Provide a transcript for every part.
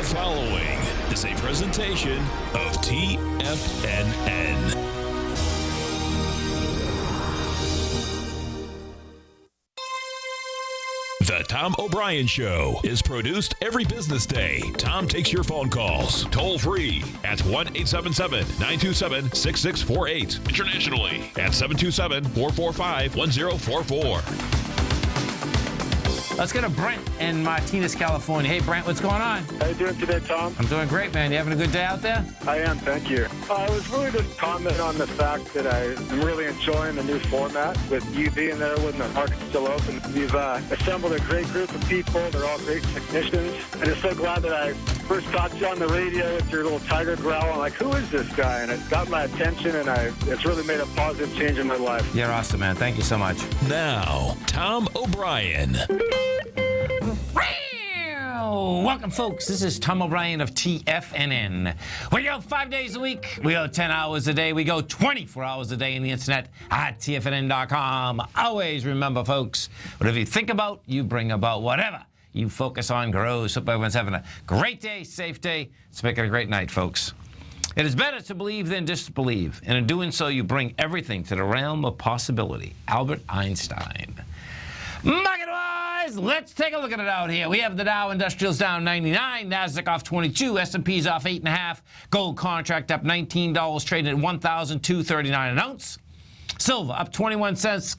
The following is a presentation of TFNN. The Tom O'Brien Show is produced every business day. Tom takes your phone calls toll free at 1-877-927-6648. Internationally at 727-445-1044. Let's go to Brent in Martinez, California. Hey, Brent, what's going on? How you doing today, Tom? I'm doing great, man. You having a good day out there? I am, thank you. I was really just commenting on the fact that I'm really enjoying the new format with you being there when the market's still open. You've assembled a great group of people. They're all great technicians. I'm just so glad that I first talked to you on the radio with your little tiger growl. I'm like, who is this guy? And it got my attention, and it's really made a positive change in my life. You're awesome, man. Thank you so much. Now, Tom O'Brien. Welcome, folks. This is Tom O'Brien of TFNN. We go 5 days a week. We go 10 hours a day. We go 24 hours a day on the internet at TFNN.com. Always remember, folks, whatever you think about, you bring about. Whatever you focus on grows. Hope everyone's having a great day, safe day. Let's make it a great night, folks. It is better to believe than disbelieve, and in doing so, you bring everything to the realm of possibility. Albert Einstein. Market-wise, let's take a look at it out here. We have the Dow Industrials down 99, Nasdaq off 22, S&P's off 8.5, gold contract up $19, traded at $1,239 an ounce. Silver up 21 cents,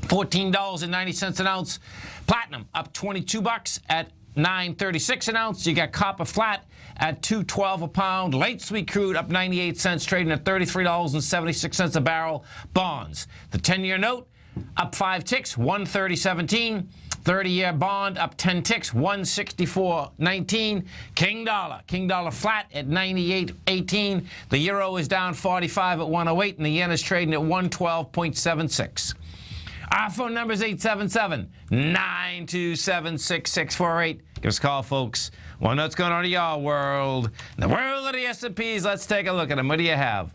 $14.90 an ounce. Platinum up 22 bucks at $9.36 an ounce. You got copper flat at $2.12 a pound. Light sweet crude up 98 cents, trading at $33.76 a barrel. Bonds, the 10-year note up 5 ticks, 130.17. 30-year bond up 10 ticks, 164.19. King dollar flat at 98.18. The euro is down 45 at 108, and the yen is trading at 112.76. Our phone number is 877-927-6648. Give us a call, folks. Want to know what's going on in your world? In the world of the S&Ps, let's take a look at them. What do you have?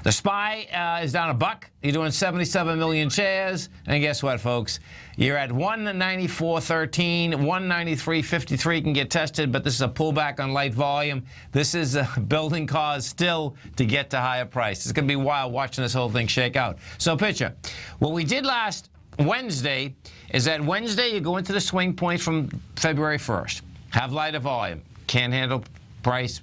The SPY is down $1. You're doing 77 million shares. And guess what, folks? You're at 194.13, 193.53 can get tested, but this is a pullback on light volume. This is a building cause still to get to higher price. It's going to be wild watching this whole thing shake out. So picture, what we did last Wednesday is that Wednesday you go into the swing point from February 1st. Have lighter volume. Can't handle price.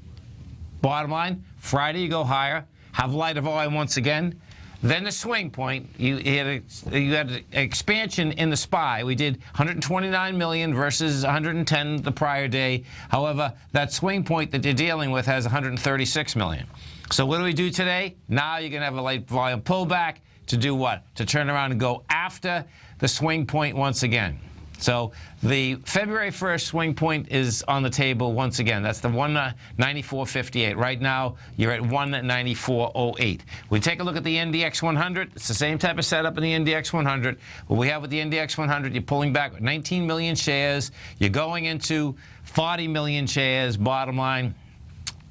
Bottom line, Friday you go higher. Have lighter volume once again. Then the swing point, you had an expansion in the SPY. We did 129 million versus 110 the prior day. However, that swing point that you're dealing with has 136 million. So what do we do today? Now you're going to have a light volume pullback to do what? To turn around and go after the swing point once again. So the February 1st swing point is on the table once again. That's the 194.58. Right now, you're at 194.08. We take a look at the NDX 100. It's the same type of setup in the NDX 100. What we have with the NDX 100, you're pulling back 19 million shares. You're going into 40 million shares. Bottom line,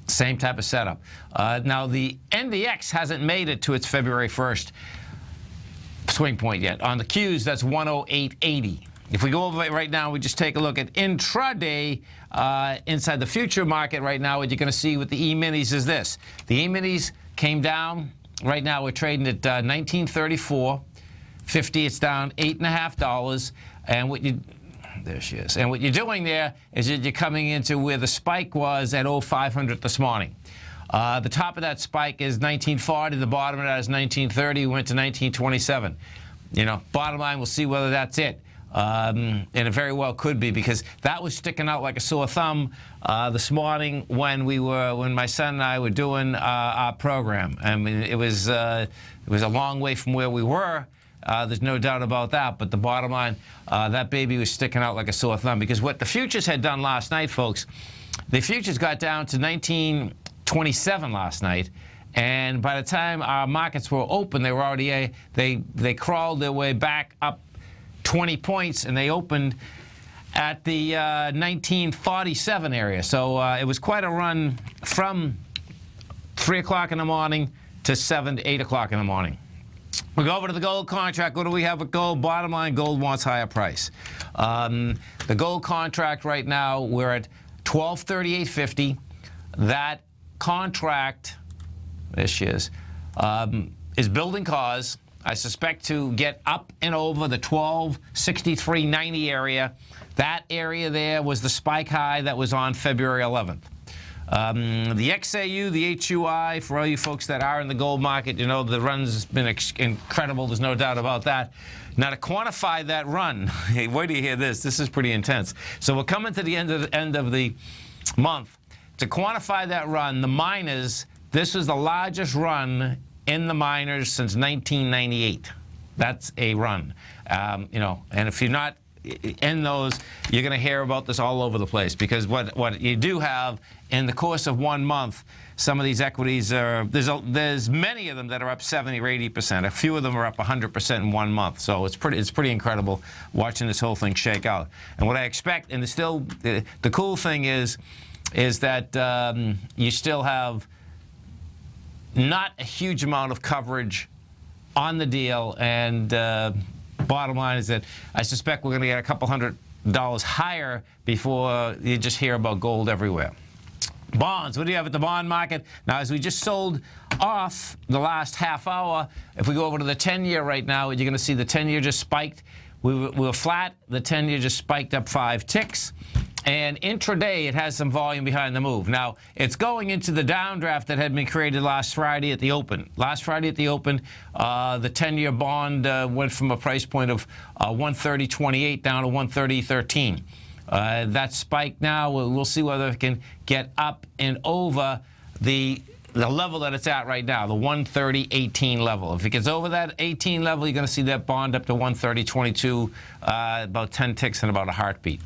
same type of setup. Now, the NDX hasn't made it to its February 1st swing point yet. On the Qs, that's 108.80. If we go over it right now, we just take a look at intraday inside the future market right now. What you're going to see with the E-minis is this. The E-minis came down. Right now, we're trading at 1934.50. It's down $8.50. And there she is. And what you're doing there is that you're coming into where the spike was at 0500 this morning. The top of that spike is 1940. The bottom of that is 1930. We went to 1927. You know, bottom line, we'll see whether that's it. And it very well could be, because that was sticking out like a sore thumb this morning when my son and I were doing our program. I mean, it was a long way from where we were. There's no doubt about that. But the bottom line, that baby was sticking out like a sore thumb, because what the futures had done last night, folks, the futures got down to 1927 last night. And by the time our markets were open, they were already they crawled their way back up 20 points, and they opened at the 1947 area. So it was quite a run from 3 o'clock in the morning to 7 to 8 o'clock in the morning. We go over to the gold contract. What do we have with gold? Bottom line, gold wants higher price. The gold contract right now, we're at $1238.50. That contract, there she is building cause, I suspect, to get up and over the 1263.90 area. That area there was the spike high that was on February 11th. The XAU, the HUI, for all you folks that are in the gold market, you know, the run's been incredible. There's no doubt about that. Now, to quantify that run, hey, wait till you hear this. This is pretty intense. So we're coming to the end of the month. To quantify that run, the miners, this was the largest run in the miners since 1998. That's a run. You know, and if you're not in those, you're going to hear about this all over the place, because what you do have in the course of 1 month, some of these equities are, there's many of them that are up 70 or 80%. A few of them are up 100% in 1 month. So it's pretty incredible watching this whole thing shake out. And what I expect, and the cool thing is that you still have not a huge amount of coverage on the deal, and bottom line is that I suspect we're going to get a couple $100 higher before you just hear about gold everywhere. Bonds, what do you have at the bond market? Now, as we just sold off the last half hour, if we go over to the 10-year right now, you're going to see the 10-year just spiked. We were flat. The 10-year just spiked up 5 ticks. And intraday, it has some volume behind the move. Now, it's going into the downdraft that had been created last Friday at the open. Last Friday at the open, the 10-year bond went from a price point of 130.28 down to 130.13. That spike now, we'll see whether it can get up and over the level that it's at right now, the 130.18 level. If it gets over that 18 level, you're going to see that bond up to 130.22, about 10 ticks in about a heartbeat.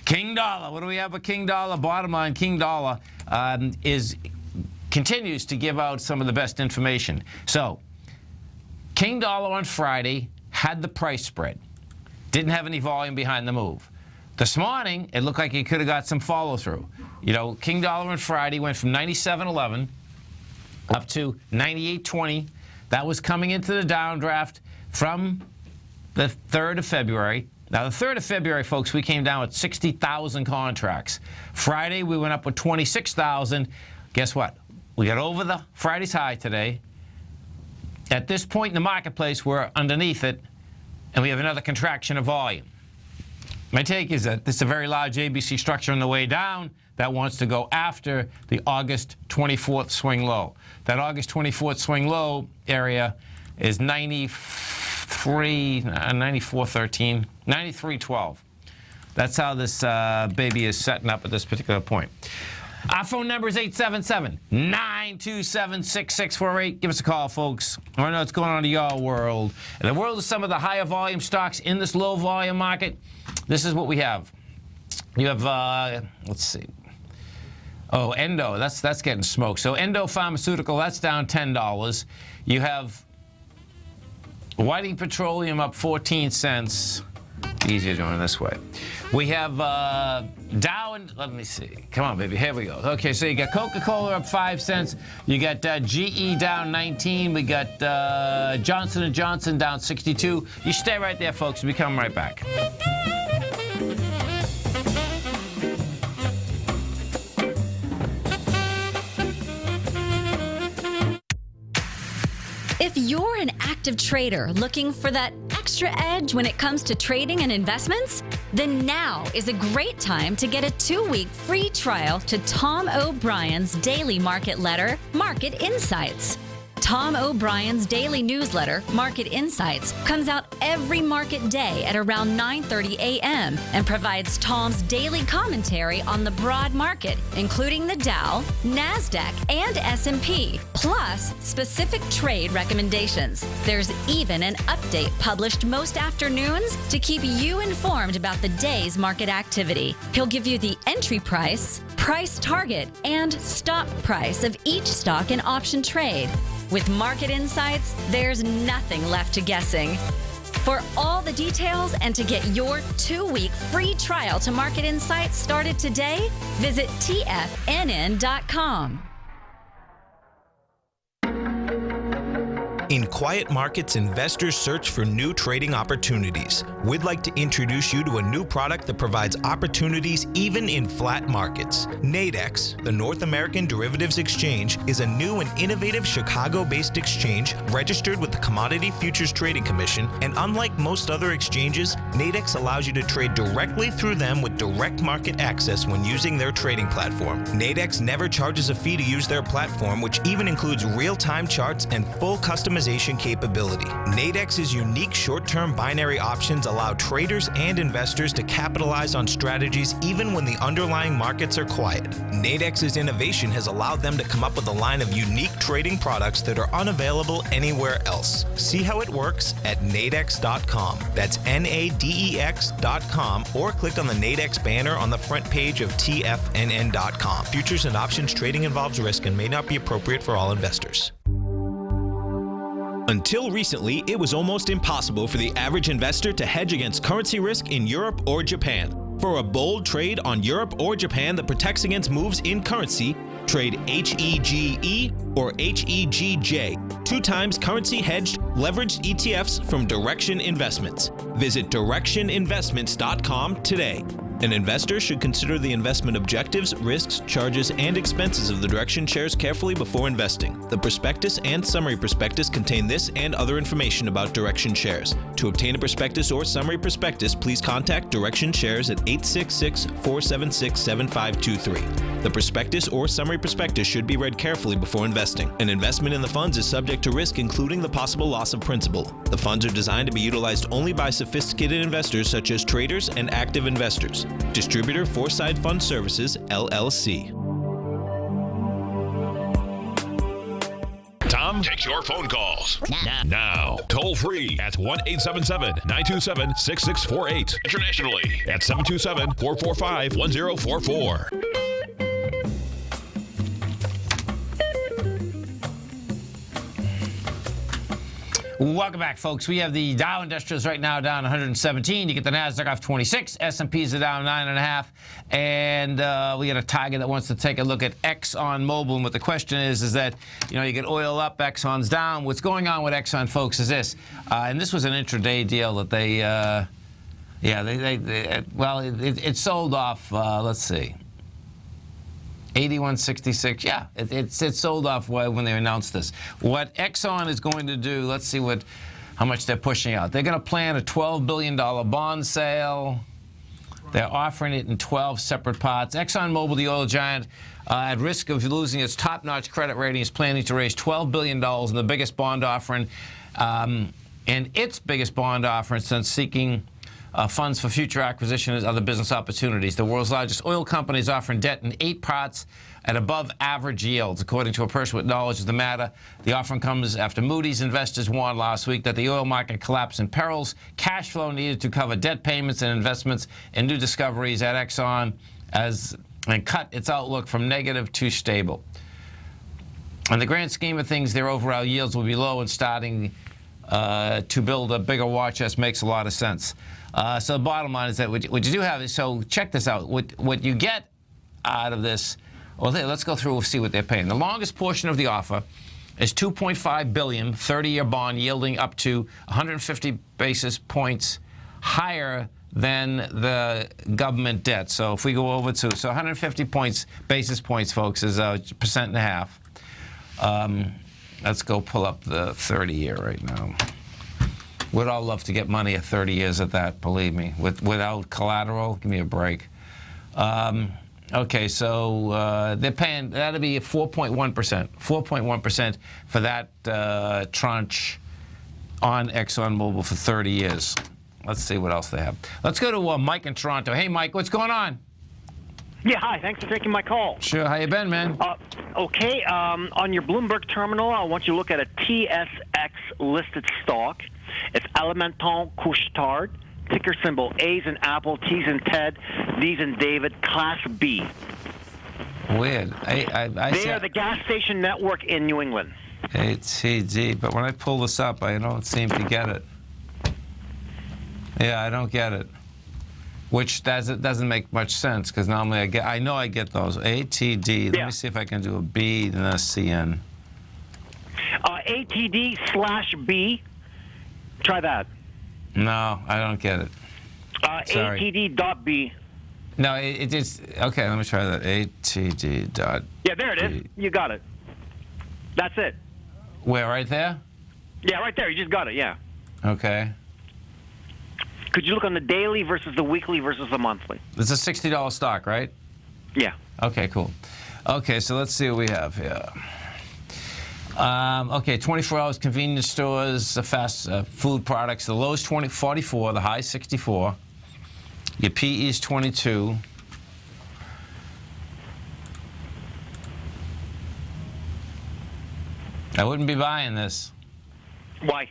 King dollar. What do we have with King dollar? Bottom line, King dollar continues to give out some of the best information. So, King dollar on Friday had the price spread. Didn't have any volume behind the move. This morning, it looked like it could have got some follow-through. You know, King dollar on Friday went from 97.11 up to 98.20. That was coming into the downdraft from the 3rd of February. Now, the 3rd of February, folks, we came down with 60,000 contracts. Friday, we went up with 26,000. Guess what? We got over the Friday's high today. At this point in the marketplace, we're underneath it, and we have another contraction of volume. My take is that this is a very large ABC structure on the way down that wants to go after the August 24th swing low. That August 24th swing low area is 94.13, 93.12. That's how this baby is setting up at this particular point. Our phone number is 877-927-6648. Give us a call, folks. I want to know what's going on in your world. In the world of some of the higher volume stocks in this low volume market, this is what we have. You have, let's see. Oh, Endo, that's getting smoked. So Endo Pharmaceutical, that's down $10. You have Whiting Petroleum up 14 cents. Easier doing it this way. We have Dow and, let me see. Come on, baby. Here we go. Okay, so you got Coca-Cola up 5 cents. You got GE down 19. We got Johnson & Johnson down 62. You stay right there, folks. We'll be coming right back. If you're an active trader looking for that extra edge when it comes to trading and investments, then now is a great time to get a 2-week free trial to Tom O'Brien's daily market letter, Market Insights. Tom O'Brien's daily newsletter, Market Insights, comes out every market day at around 9:30 a.m. and provides Tom's daily commentary on the broad market, including the Dow, NASDAQ, and S&P, plus specific trade recommendations. There's even an update published most afternoons to keep you informed about the day's market activity. He'll give you the entry price, price target, and stop price of each stock and option trade. With Market Insights, there's nothing left to guessing. For all the details and to get your 2-week free trial to Market Insights started today, visit TFNN.com. In quiet markets, investors search for new trading opportunities. We'd like to introduce you to a new product that provides opportunities even in flat markets. Nadex, the North American Derivatives Exchange, is a new and innovative Chicago-based exchange registered with the Commodity Futures Trading Commission, and unlike most other exchanges, Nadex allows you to trade directly through them with direct market access when using their trading platform. Nadex never charges a fee to use their platform, which even includes real-time charts and full customization capability. Nadex's unique short-term binary options allow traders and investors to capitalize on strategies even when the underlying markets are quiet. Nadex's innovation has allowed them to come up with a line of unique trading products that are unavailable anywhere else. See how it works at nadex.com. That's NADEX.com, or click on the Nadex banner on the front page of TFNN.com. Futures and options trading involves risk and may not be appropriate for all investors. Until recently, it was almost impossible for the average investor to hedge against currency risk in Europe or Japan. For a bold trade on Europe or Japan that protects against moves in currency, trade HEGE or HEGJ, 2 times currency hedged leveraged ETFs from Direction Investments. Visit directioninvestments.com today. An investor should consider the investment objectives, risks, charges, and expenses of the Direction shares carefully before investing. The prospectus and summary prospectus contain this and other information about Direction shares. To obtain a prospectus or summary prospectus, please contact Direction shares at 866-476-7523. The prospectus or summary prospectus should be read carefully before investing. An investment in the funds is subject to risk, including the possible loss of principal. The funds are designed to be utilized only by sophisticated investors such as traders and active investors. Distributor Foreside Fund Services, LLC. Tom takes your phone calls now. Toll free at 1-877-927-6648. Internationally at 727-445-1044. Welcome back, folks. We have the Dow Industrials right now down 117. You get the Nasdaq off 26. S&Ps are down 9.5. And we got a Tiger that wants to take a look at ExxonMobil. And what the question is that, you get oil up, Exxon's down. What's going on with Exxon, folks, is this. And this was an intraday deal that it sold off, let's see. 81.66. Yeah, it sold off when they announced this. What Exxon is going to do, let's see how much they're pushing out. They're going to plan a $12 billion bond sale. They're offering it in 12 separate parts. ExxonMobil, the oil giant, at risk of losing its top-notch credit rating, is planning to raise $12 billion in the biggest bond offering, and its biggest bond offering since seeking funds for future acquisition and other business opportunities. The world's largest oil company is offering debt in 8 parts at above average yields, according to a person with knowledge of the matter. The offering comes after Moody's investors warned last week that the oil market collapse imperils cash flow needed to cover debt payments and investments in new discoveries at Exxon and cut its outlook from negative to stable. In the grand scheme of things, their overall yields will be low, and starting to build a bigger war chest makes a lot of sense. So the bottom line is that what you do have is, so check this out. What you get out of this, let's go through and see what they're paying. The longest portion of the offer is $2.5 billion, 30-year bond yielding up to 150 basis points higher than the government debt. So if we go over to, 150 basis points, folks, is 1.5%. Let's go pull up the 30-year right now. We'd all love to get money at 30 years at that, believe me. Without collateral, give me a break. Okay, so they're paying, that'll be 4.1%. 4.1% for that tranche on ExxonMobil for 30 years. Let's see what else they have. Let's go to Mike in Toronto. Hey, Mike, what's going on? Yeah, hi. Thanks for taking my call. Sure. How you been, man? Okay. On your Bloomberg terminal, I want you to look at a TSX-listed stock. It's Alimentation Couche-Tard, ticker symbol A's in Apple, T's in Ted, D's in David, Class B. Weird. They are the gas station network in New England. ATD, but when I pull this up, I don't seem to get it. Yeah, I don't get it. Which doesn't make much sense, because normally I know I get those. ATD. Let me see if I can do a B and a CN. ATD/B. Try that. No, I don't get it. Sorry. ATD.B. No, it is. Okay, let me try that. ATD dot. Yeah, there it is. You got it. That's it. Where, right there? Yeah, right there. You just got it, yeah. Okay. Could you look on the daily versus the weekly versus the monthly? It's a $60 stock, right? Yeah. Okay, cool. Okay, so let's see what we have here. Okay, 24 hours convenience stores, fast food products. The low's 44, the high 64. Your PE is 22. I wouldn't be buying this. Why?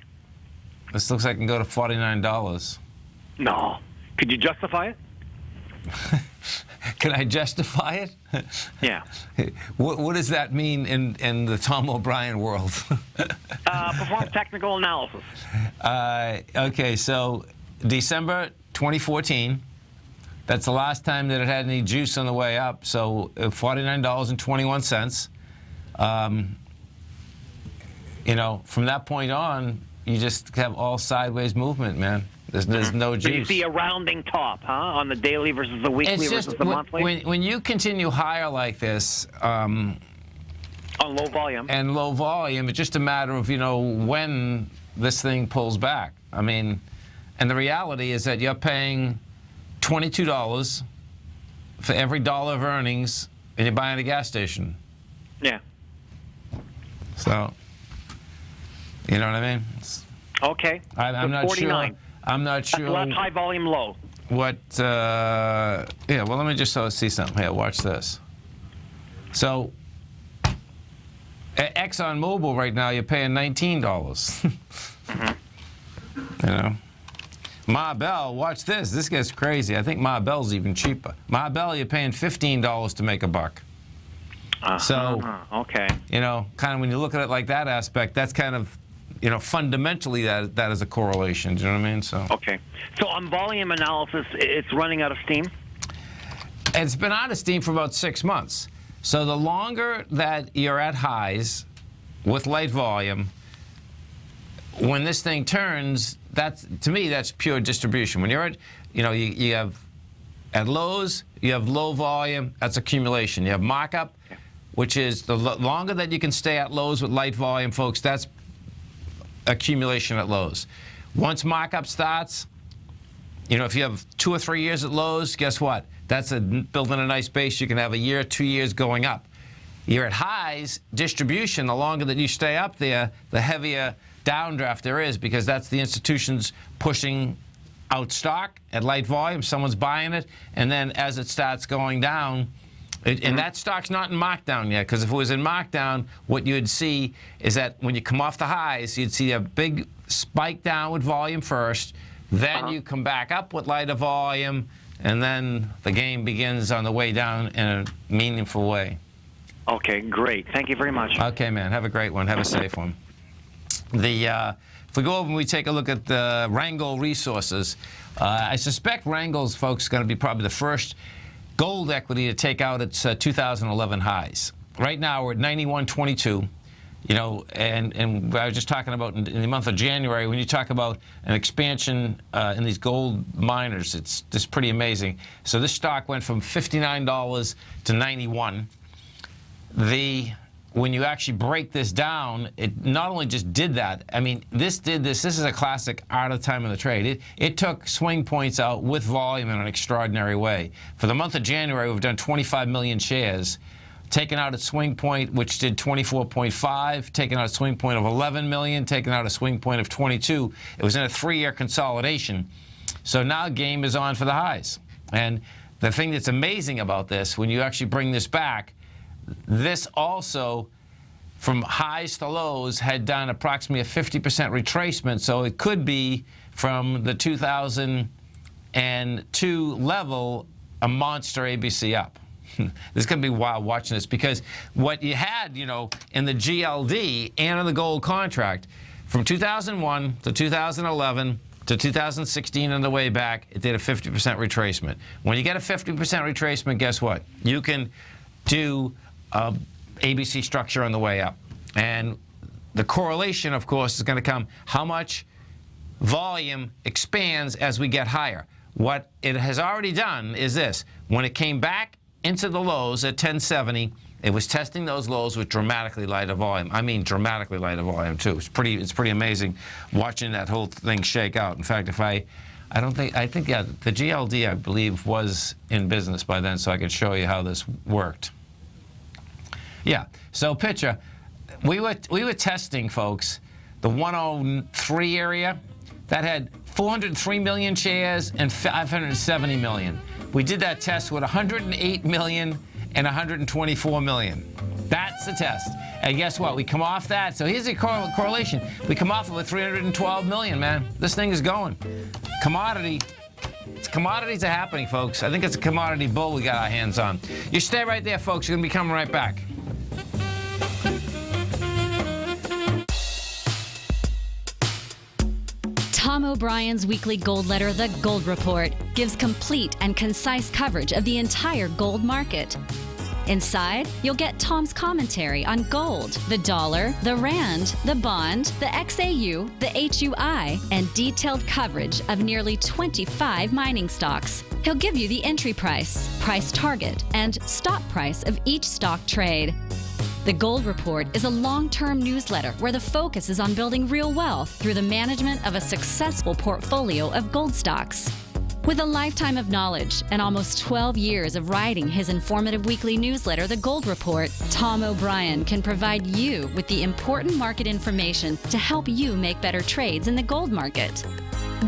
This looks like it can go to $49. No. Could you justify it? Can I justify it? Yeah. What does that mean in the Tom O'Brien world? Perform technical analysis. Okay, so December 2014, that's the last time that it had any juice on the way up, so $49.21. You know, from that point on, you just have all sideways movement, man. There's no juice. So you see a rounding top, huh, on the daily versus the weekly versus the monthly? When you continue higher like this, on low volume. and low volume, it's just a matter of, you know, when this thing pulls back. I mean, and the reality is that you're paying $22 for every dollar of earnings, and you're buying a gas station. Yeah. So, you know what I mean? Okay. I'm So not 49. sure. I'm not sure. That's less high volume low. What? Yeah. Well, let me just see something here. Watch this. So, at ExxonMobil right now, you're paying $19. You know. Ma Bell, watch this. This gets crazy. I think Ma Bell's even cheaper. Ma Bell, you're paying $15 to make a buck. So, okay. you know, kind of when you look at it like that aspect, that's kind of, you know, fundamentally that is a correlation. Do you know what I mean? So. Okay. So on volume analysis, it's running out of steam? It's been out of steam for about 6 months. So the longer that you're at highs with light volume, when this thing turns, that's, to me, that's pure distribution. When you're at, you know, you have at lows, you have low volume, that's accumulation. You have markup, which is the longer that you can stay at lows with light volume, folks, that's accumulation at lows. Once markup starts, you know, if you have 2 or 3 years at lows, guess what? That's building a nice base. You can have a year, 2 years going up. You're at highs, distribution, the longer that you stay up there, the heavier downdraft there is, because that's the institutions pushing out stock at light volume. Someone's buying it, and then as it starts going down, and that stock's not in markdown yet, because if it was in markdown, what you'd see is that when you come off the highs, you'd see a big spike down with volume first, then you come back up with lighter volume, and then the game begins on the way down in a meaningful way. Okay, great. Thank you very much. Okay, man. Have a great one. Have a safe one. If we go over and we take a look at the Rangel Resources, I suspect Rangel's, folks, going to be probably the first gold equity to take out its 2011 highs. Right now, we're at 91.22. You know, and I was just talking about in the month of January, when you talk about an expansion in these gold miners, it's just pretty amazing. So this stock went from $59 to $91. When you actually break this down, it not only just did that, I mean, this is a classic art of time in the trade. It took swing points out with volume in an extraordinary way. For the month of January, we've done 25 million shares, taken out a swing point, which did 24.5, taken out a swing point of 11 million, taken out a swing point of 22. It was in a 3-year consolidation. So now game is on for the highs. And the thing that's amazing about this, when you actually bring this back, this also, from highs to lows, had done approximately a 50% retracement. So it could be from the 2002 level, a monster ABC up. This is going to be wild watching this, because what you had, you know, in the GLD and in the gold contract, from 2001 to 2011 to 2016 on the way back, it did a 50% retracement. When you get a 50% retracement, guess what? You can do ABC structure on the way up. And the correlation, of course, is going to come how much volume expands as we get higher. What it has already done is this. When it came back into the lows at 1070, it was testing those lows with dramatically lighter volume. I mean dramatically lighter volume, too. It's pretty amazing watching that whole thing shake out. In fact, I think the GLD, I believe, was in business by then, so I could show you how this worked. Yeah, so picture, we were testing, folks, the 103 area. That had 403 million shares and 570 million. We did that test with 108 million and 124 million. That's the test. And guess what? We come off that. So here's the correlation. We come off of with 312 million, man. This thing is going. Commodities are happening, folks. I think it's a commodity bull we got our hands on. You stay right there, folks. We're going to be coming right back. Tom O'Brien's weekly gold letter, The Gold Report, gives complete and concise coverage of the entire gold market. Inside, you'll get Tom's commentary on gold, the dollar, the rand, the bond, the XAU, the HUI, and detailed coverage of nearly 25 mining stocks. He'll give you the entry price, price target, and stop price of each stock trade. The Gold Report is a long-term newsletter where the focus is on building real wealth through the management of a successful portfolio of gold stocks. With a lifetime of knowledge and almost 12 years of writing his informative weekly newsletter, The Gold Report, Tom O'Brien can provide you with the important market information to help you make better trades in the gold market.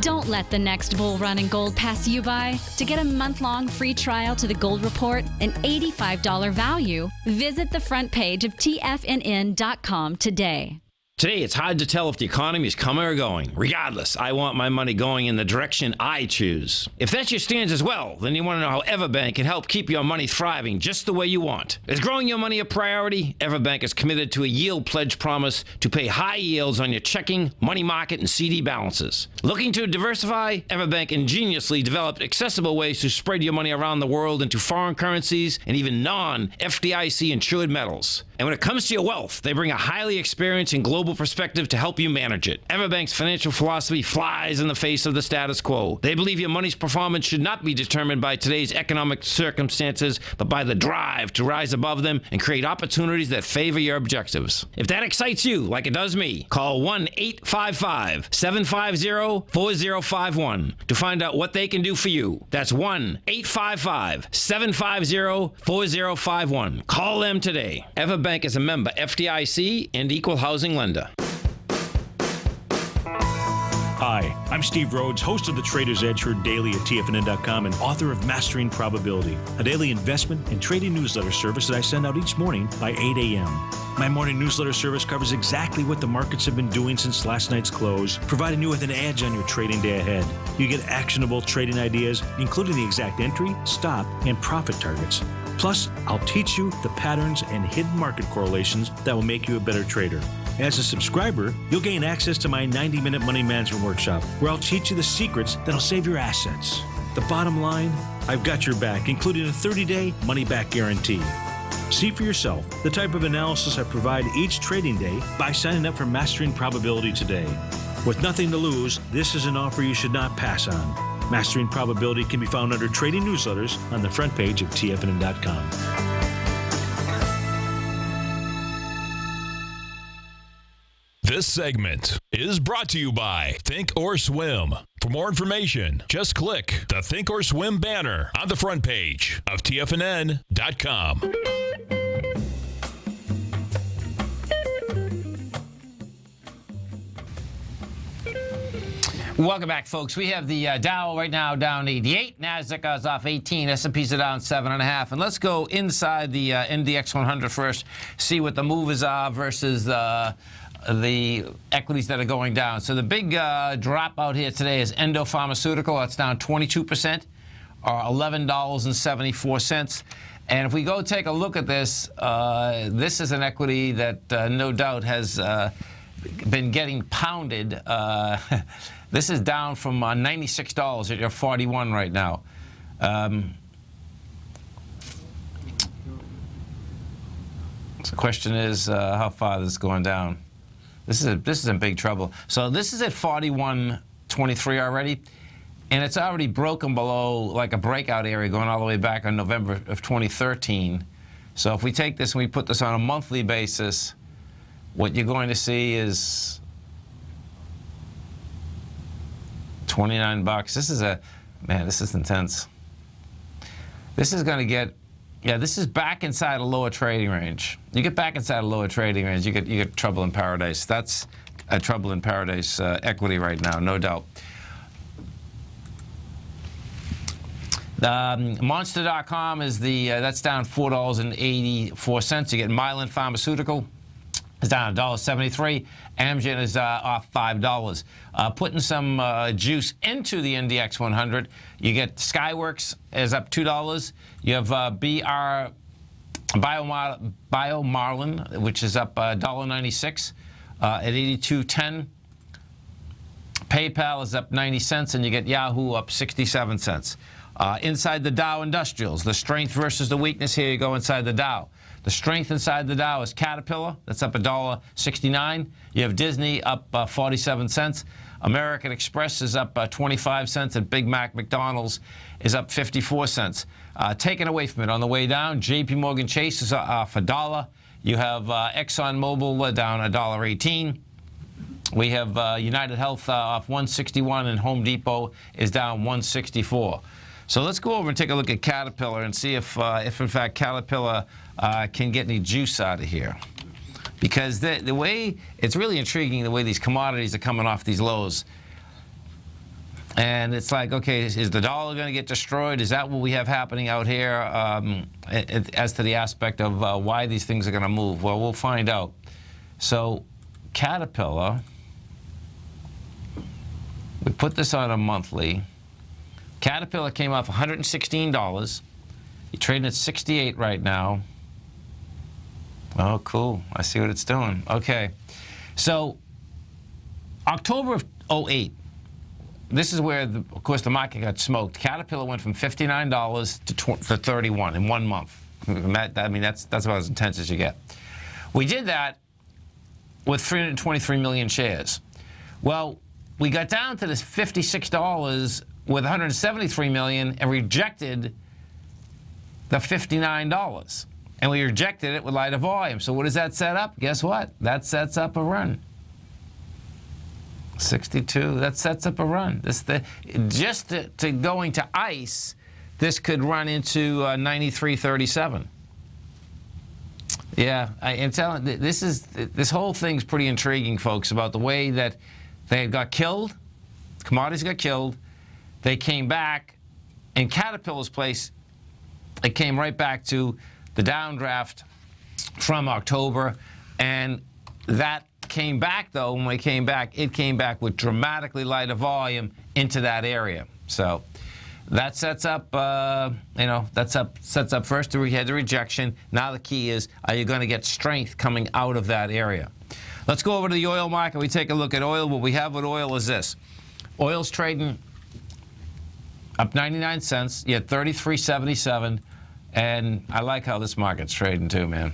Don't let the next bull run in gold pass you by. To get a month-long free trial to The Gold Report, an $85 value, visit the front page of TFNN.com today. Today, it's hard to tell if the economy is coming or going. Regardless, I want my money going in the direction I choose. If that's your stance as well, then you want to know how Everbank can help keep your money thriving just the way you want. Is growing your money a priority? Everbank is committed to a yield pledge promise to pay high yields on your checking, money market, and CD balances. Looking to diversify? Everbank ingeniously developed accessible ways to spread your money around the world into foreign currencies and even non-FDIC insured metals. And when it comes to your wealth, they bring a highly experienced and global perspective to help you manage it. Everbank's financial philosophy flies in the face of the status quo. They believe your money's performance should not be determined by today's economic circumstances, but by the drive to rise above them and create opportunities that favor your objectives. If that excites you, like it does me, call 1-855-750-4051 to find out what they can do for you. That's 1-855-750-4051. Call them today. Everbank is a member FDIC and equal housing lender. Hi, I'm Steve Rhodes, host of the Trader's Edge, heard daily at TFNN.com and author of Mastering Probability, a daily investment and trading newsletter service that I send out each morning by 8 a.m. My morning newsletter service covers exactly what the markets have been doing since last night's close, providing you with an edge on your trading day ahead. You get actionable trading ideas, including the exact entry, stop, and profit targets. Plus, I'll teach you the patterns and hidden market correlations that will make you a better trader. As a subscriber, you'll gain access to my 90-minute money management workshop, where I'll teach you the secrets that'll save your assets. The bottom line, I've got your back, including a 30-day money-back guarantee. See for yourself the type of analysis I provide each trading day by signing up for Mastering Probability today. With nothing to lose, this is an offer you should not pass on. Mastering Probability can be found under Trading Newsletters on the front page of TFNN.com. This segment is brought to you by Think or Swim. For more information, just click the Think or Swim banner on the front page of TFNN.com. Welcome back, folks. We have the Dow right now down 88. NASDAQ is off 18. S&Ps are down 7.5. And let's go inside the NDX 100 first, see what the movers are versus the equities that are going down. So the big drop out here today is Endo Pharmaceutical. That's down 22%, or $11.74. And if we go take a look at this, this is an equity that no doubt has been getting pounded. This is down from $96 at your 41 right now. So the question is how far this is going down. This is in big trouble. So this is at 41.23 already, and it's already broken below like a breakout area going all the way back on November of 2013. So if we take this and we put this on a monthly basis, what you're going to see is 29 bucks. This is this is intense. This is going to get, this is back inside a lower trading range. You get back inside a lower trading range, you get trouble in paradise. That's a trouble in paradise equity right now, no doubt. Monster.com is that's down $4.84. You get Mylan Pharmaceutical is down $1.73. Amgen is off $5. Putting some juice into the NDX 100, you get Skyworks is up $2. You have BioMarlin, which is up $1.96 at 82.10. PayPal is up 90 cents, and you get Yahoo up 67 cents. Inside the Dow Industrials, the strength versus the weakness here, you go inside the Dow. The strength inside the Dow is Caterpillar, that's up $1.69. You have Disney up 47 cents. American Express is up 25 cents, and Big Mac McDonald's is up 54 cents. Taken away from it on the way down, JP Morgan Chase is off $1. You have ExxonMobil down $1.18. We have United Health off 161, and Home Depot is down 164. So let's go over and take a look at Caterpillar and see if in fact Caterpillar can get any juice out of here. Because the way, it's really intriguing the way these commodities are coming off these lows. And it's like, okay, is the dollar going to get destroyed? Is that what we have happening out here as to the aspect of why these things are going to move? Well, we'll find out. So Caterpillar, we put this on a monthly. Caterpillar came off $116. You're trading at 68 right now. Oh, cool. I see what it's doing. Okay. So October of 08, this is where, of course, the market got smoked. Caterpillar went from $59 to $31 in 1 month. I mean, that's about as intense as you get. We did that with 323 million shares. Well, we got down to this $56 with 173 million and rejected the $59. And we rejected it with lighter volume. So what does that set up? Guess what? That sets up a run. 62, that sets up a run. Just to going to ICE, this could run into 93.37. Yeah, I am telling you, this whole thing's pretty intriguing, folks, about the way that they got killed, commodities got killed, they came back, in Caterpillar's place, it came right back to the downdraft from October, and that came back, though, when it came back with dramatically lighter volume into that area. So that sets up, sets up first we had the rejection. Now the key is, are you going to get strength coming out of that area? Let's go over to the oil market. We take a look at oil. What we have with oil is this. Oil's trading up 99 cents. You had 33.77. And I like how this market's trading too, man.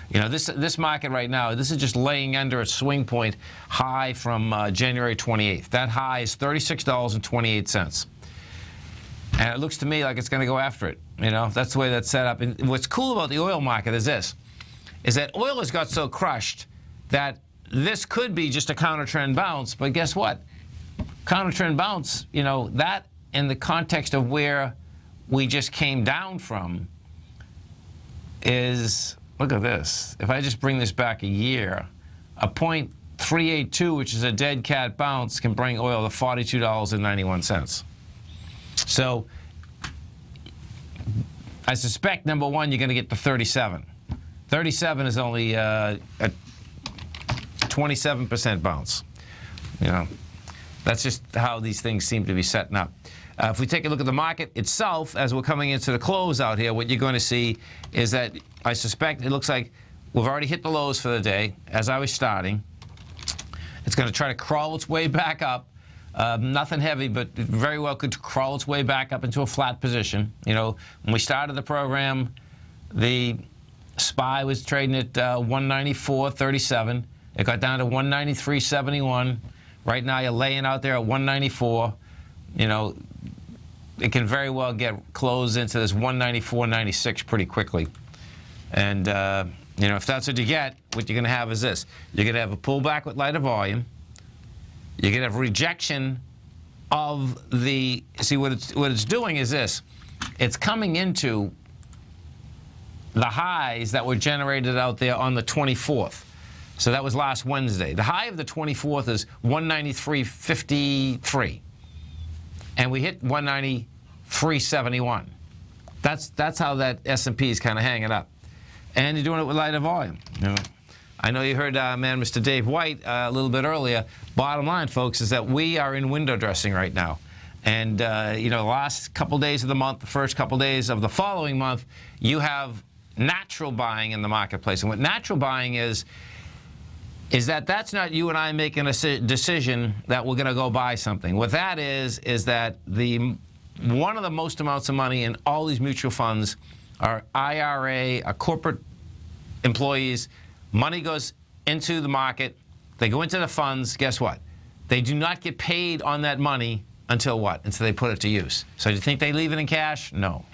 You know, this market right now, this is just laying under a swing point high from January 28th. That high is $36.28. And it looks to me like it's going to go after it. You know, that's the way that's set up. And what's cool about the oil market is this, is that oil has got so crushed that this could be just a counter-trend bounce. But guess what? Counter-trend bounce, you know, that in the context of where we just came down from is, look at this. If I just bring this back a year, a 0.382, which is a dead cat bounce, can bring oil to $42.91. So I suspect, number one, you're going to get to 37. 37 is only a 27% bounce. You know, that's just how these things seem to be setting up. If we take a look at the market itself, as we're coming into the close out here, what you're going to see is that I suspect it looks like we've already hit the lows for the day as I was starting. It's going to try to crawl its way back up. Nothing heavy, but very well could crawl its way back up into a flat position. You know, when we started the program, the SPY was trading at 194.37. It got down to 193.71. Right now, you're laying out there at 194. You know, it can very well get closed into this 194.96 pretty quickly. And, you know, if that's what you get, what you're going to have is this. You're going to have a pullback with lighter volume. You're going to have rejection of the, see, what it's doing is this. It's coming into the highs that were generated out there on the 24th. So that was last Wednesday. The high of the 24th is 193.53. And we hit 193.71. That's how that S&P is kind of hanging up. And you're doing it with lighter volume. You know? I know you heard Mr. Dave White a little bit earlier. Bottom line, folks, is that we are in window dressing right now. And, you know, the last couple days of the month, the first couple days of the following month, you have natural buying in the marketplace. And what natural buying is that that's not you and I making a decision that we're going to go buy something. What that is that one of the most amounts of money in all these mutual funds are IRA, corporate employees. Money goes into the market. They go into the funds. Guess what? They do not get paid on that money until what? Until they put it to use. So do you think they leave it in cash? No.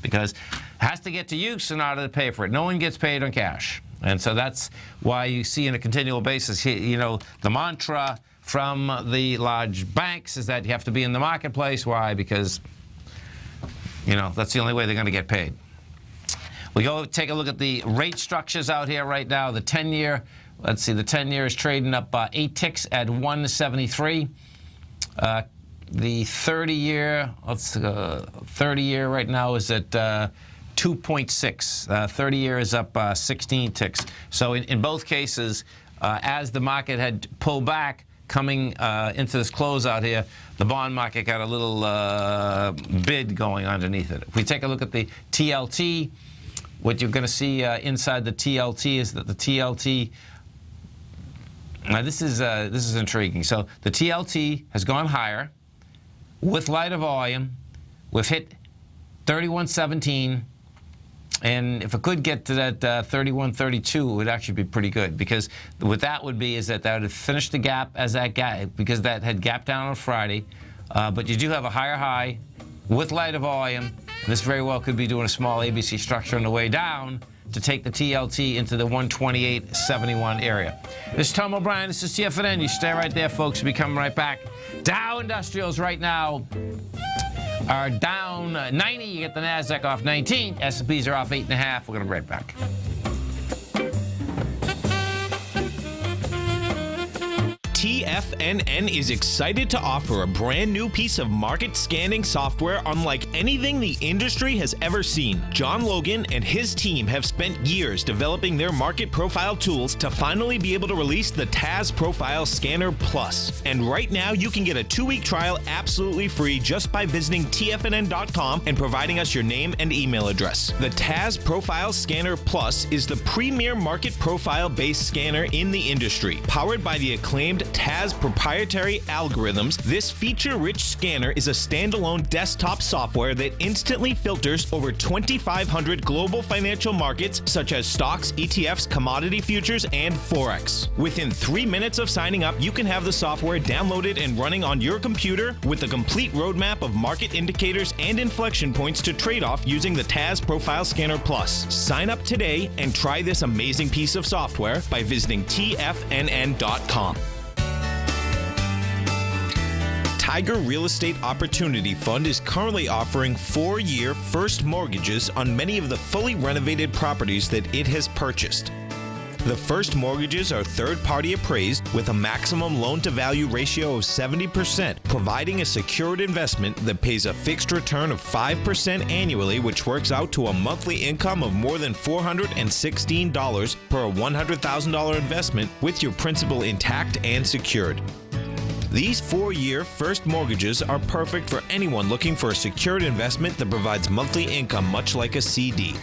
Because it has to get to use in order to pay for it. No one gets paid on cash. And so that's why you see on a continual basis, you know, the mantra from the large banks is that you have to be in the marketplace. Why? Because, you know, that's the only way they're going to get paid. We go take a look at the rate structures out here right now. The 10-year, let's see, the 10-year is trading up 8 ticks at 173. The 30-year, 30-year right now is at 2.6. 30-year is up 16 ticks. So in both cases, as the market had pulled back coming into this closeout here, the bond market got a little bid going underneath it. If we take a look at the TLT, what you're going to see inside the TLT is that the TLT, now this is intriguing. So the TLT has gone higher with lighter volume. We've hit 31.17. And if it could get to that 31.32, it would actually be pretty good, because what that would be is that would have finished the gap as that gap, because that had gapped down on Friday. But you do have a higher high with lighter volume. This very well could be doing a small ABC structure on the way down to take the TLT into the 128.71 area. This is Tom O'Brien. This is TFNN. You stay right there, folks. We'll be coming right back. Dow Industrials right now are down 90. You get the NASDAQ off 19. S&Ps are off 8.5. We're going to be right back. TFNN is excited to offer a brand new piece of market scanning software unlike anything the industry has ever seen. John Logan and his team have spent years developing their market profile tools to finally be able to release the TAS Profile Scanner Plus. And right now you can get a 2-week trial absolutely free just by visiting TFNN.com and providing us your name and email address. The TAS Profile Scanner Plus is the premier market profile-based scanner in the industry. Powered by the acclaimed TAS proprietary algorithms, this feature-rich scanner is a standalone desktop software that instantly filters over 2,500 global financial markets such as stocks, ETFs, commodity futures, and Forex. Within 3 minutes of signing up, you can have the software downloaded and running on your computer with a complete roadmap of market indicators and inflection points to trade off using the TAS Profile Scanner Plus. Sign up today and try this amazing piece of software by visiting TFNN.com. Tiger Real Estate Opportunity Fund is currently offering 4-year first mortgages on many of the fully renovated properties that it has purchased. The first mortgages are third-party appraised with a maximum loan-to-value ratio of 70%, providing a secured investment that pays a fixed return of 5% annually, which works out to a monthly income of more than $416 per $100,000 investment with your principal intact and secured. These 4-year first mortgages are perfect for anyone looking for a secured investment that provides monthly income much like a CD.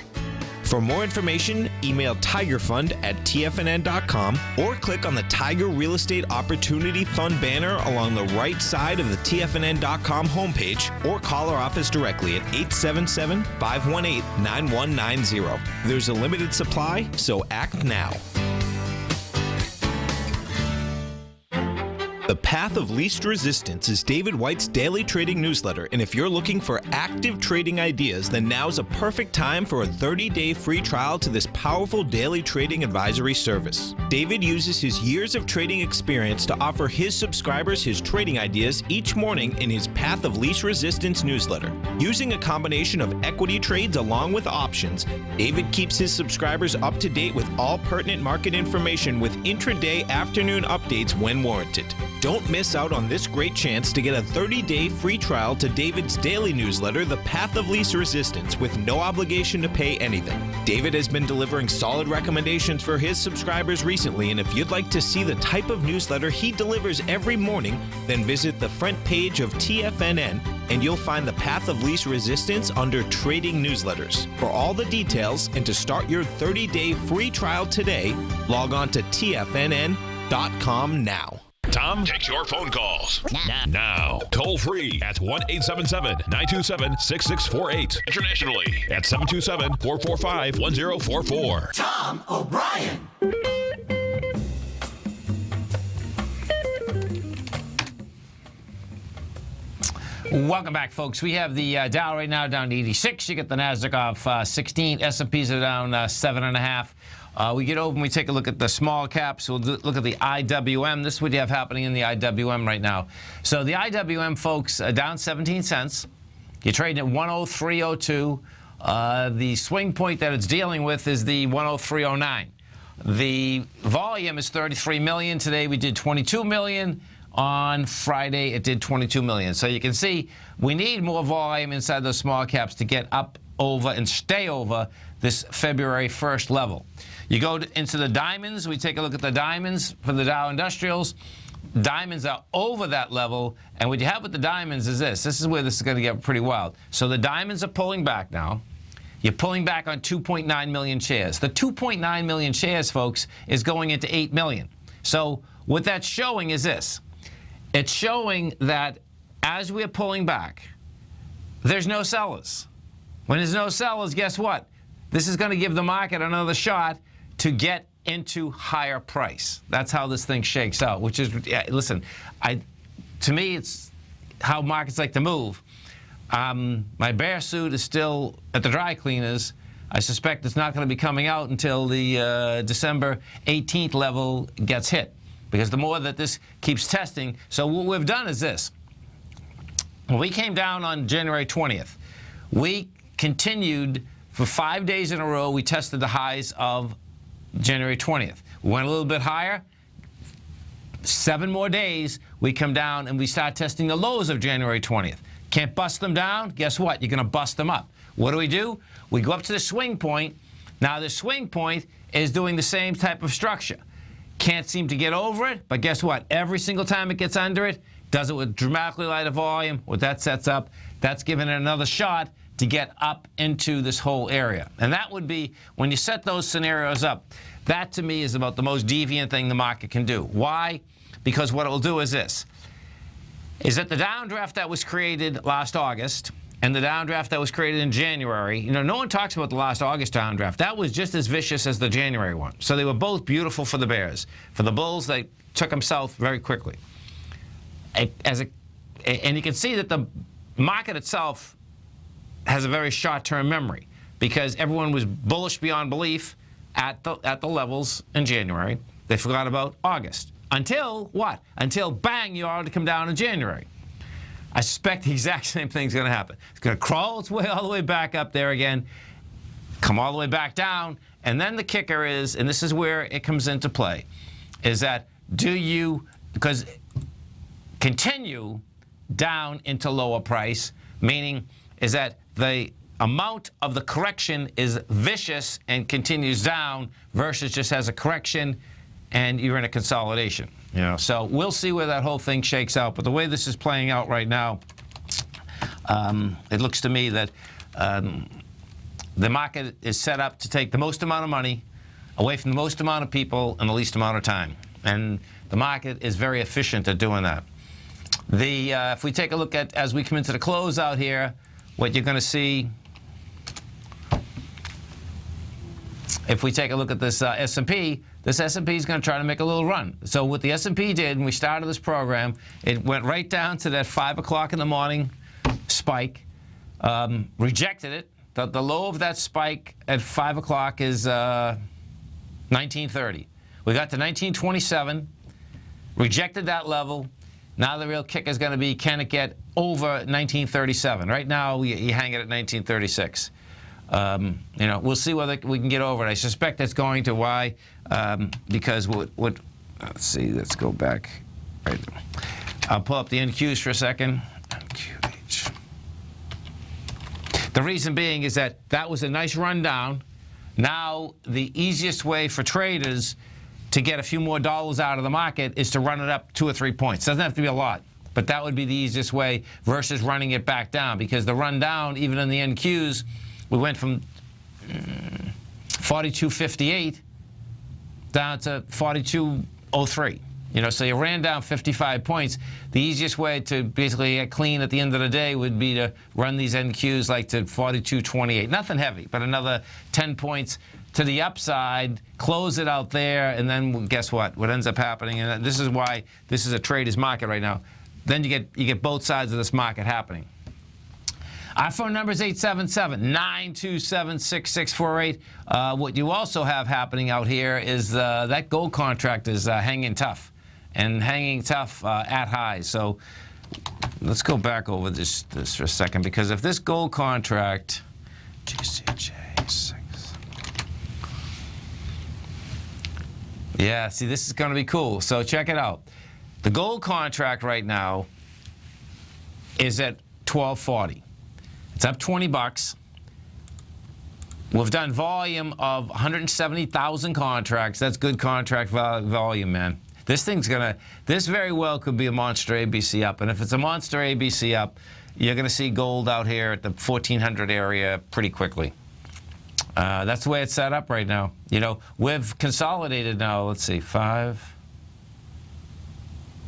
For more information, email tigerfund@tfnn.com or click on the Tiger Real Estate Opportunity Fund banner along the right side of the tfnn.com homepage, or call our office directly at 877-518-9190. There's a limited supply, so act now. The Path of Least Resistance is David White's daily trading newsletter, and if you're looking for active trading ideas, then now's a perfect time for a 30-day free trial to this powerful daily trading advisory service. David uses his years of trading experience to offer his subscribers his trading ideas each morning in his Path of Least Resistance newsletter. Using a combination of equity trades along with options, David keeps his subscribers up to date with all pertinent market information with intraday afternoon updates when warranted. Don't miss out on this great chance to get a 30-day free trial to David's daily newsletter, The Path of Least Resistance, with no obligation to pay anything. David has been delivering solid recommendations for his subscribers recently, and if you'd like to see the type of newsletter he delivers every morning, then visit the front page of TFNN and you'll find The Path of Least Resistance under Trading Newsletters. For all the details and to start your 30-day free trial today, log on to TFNN.com now. Tom takes your phone calls now. Toll free at 1-877-927-6648. Internationally at 727-445-1044. Tom O'Brien. Welcome back, folks. We have the Dow right now down to 86. You get the Nasdaq off 16. S&Ps are down 7.5. We get over and we take a look at the small caps. We'll look at the IWM. This is what you have happening in the IWM right now. So the IWM, folks, down 17 cents. You're trading at 103.02. The swing point that it's dealing with is the 103.09. The volume is 33 million. Today we did 22 million. On Friday, it did 22 million. So you can see we need more volume inside those small caps to get up over and stay over this February 1st level. You go into the diamonds. We take a look at the diamonds for the Dow Industrials. Diamonds are over that level. And what you have with the diamonds is this. This is where this is going to get pretty wild. So the diamonds are pulling back now. You're pulling back on 2.9 million shares. The 2.9 million shares, folks, is going into 8 million. So what that's showing is this. It's showing that as we're pulling back, there's no sellers. When there's no sellers, guess what? This is going to give the market another shot to get into higher price. That's how this thing shakes out, which is, listen, to me, it's how markets like to move. My bear suit is still at the dry cleaners. I suspect it's not going to be coming out until the December 18th level gets hit. Because the more that this keeps testing, so what we've done is this. When we came down on January 20th, we continued for 5 days in a row. We tested the highs of January 20th. We went a little bit higher. 7 more days, we come down and we start testing the lows of January 20th. Can't bust them down? Guess what? You're going to bust them up. What do? We go up to the swing point. Now, the swing point is doing the same type of structure. Can't seem to get over it, but guess what? Every single time it gets under it, does it with dramatically lighter volume. What that sets up, that's giving it another shot to get up into this whole area. And that would be, when you set those scenarios up, that to me is about the most deviant thing the market can do. Why? Because what it will do is this, is that the downdraft that was created last August and the downdraft that was created in January, no one talks about the last August downdraft. That was just as vicious as the January one. So they were both beautiful for the bears. For the bulls, they took them south very quickly. And you can see that the market itself has a very short-term memory because everyone was bullish beyond belief at the levels in January. They forgot about August. Until what? Until, bang, you ought to come down in January. I suspect the exact same thing's going to happen. It's going to crawl its way all the way back up there again, come all the way back down, and then the kicker is, and this is where it comes into play, is that because continue down into lower price, meaning is that the amount of the correction is vicious and continues down versus just has a correction and you're in a consolidation. So we'll see where that whole thing shakes out. But the way this is playing out right now, it looks to me that the market is set up to take the most amount of money away from the most amount of people in the least amount of time. And the market is very efficient at doing that. If we take a look at, as we come into the close out here, what you're going to see if we take a look at this S&P, this S&P is going to try to make a little run. So what the S&P did when we started this program, it went right down to that 5 o'clock in the morning spike, rejected it. The low of that spike at 5 o'clock is 1930. We got to 1927, rejected that level. Now the real kick is going to be, can it get over 1937? Right now, you hang it at 1936. We'll see whether we can get over it. I suspect it's going to. Why? Because let's see. Let's go back. Right. I'll pull up the NQs for a second. NQH. The reason being is that was a nice rundown. Now the easiest way for traders to get a few more dollars out of the market is to run it up 2 or 3 points. Doesn't have to be a lot, but that would be the easiest way versus running it back down, because the run down, even in the NQs, we went from 42.58 down to 42.03. So you ran down 55 points. The easiest way to basically get clean at the end of the day would be to run these NQs like to 42.28. Nothing heavy, but another 10 points to the upside, close it out there, and then guess what? What ends up happening, and this is why this is a trader's market right now, then you get both sides of this market happening. Our phone number is 877-927-6648. What you also have happening out here is that gold contract is hanging tough, and hanging tough at highs. So let's go back over this for a second, because if this gold contract, GCJ6, yeah, see, this is going to be cool. So check it out. The gold contract right now is at $12.40. It's up 20 bucks. We've done volume of 170,000 contracts. That's good contract volume, man. This very well could be a monster ABC up. And if it's a monster ABC up, you're going to see gold out here at the 1400 area pretty quickly. That's the way it's set up right now. We've consolidated now, let's see, 5,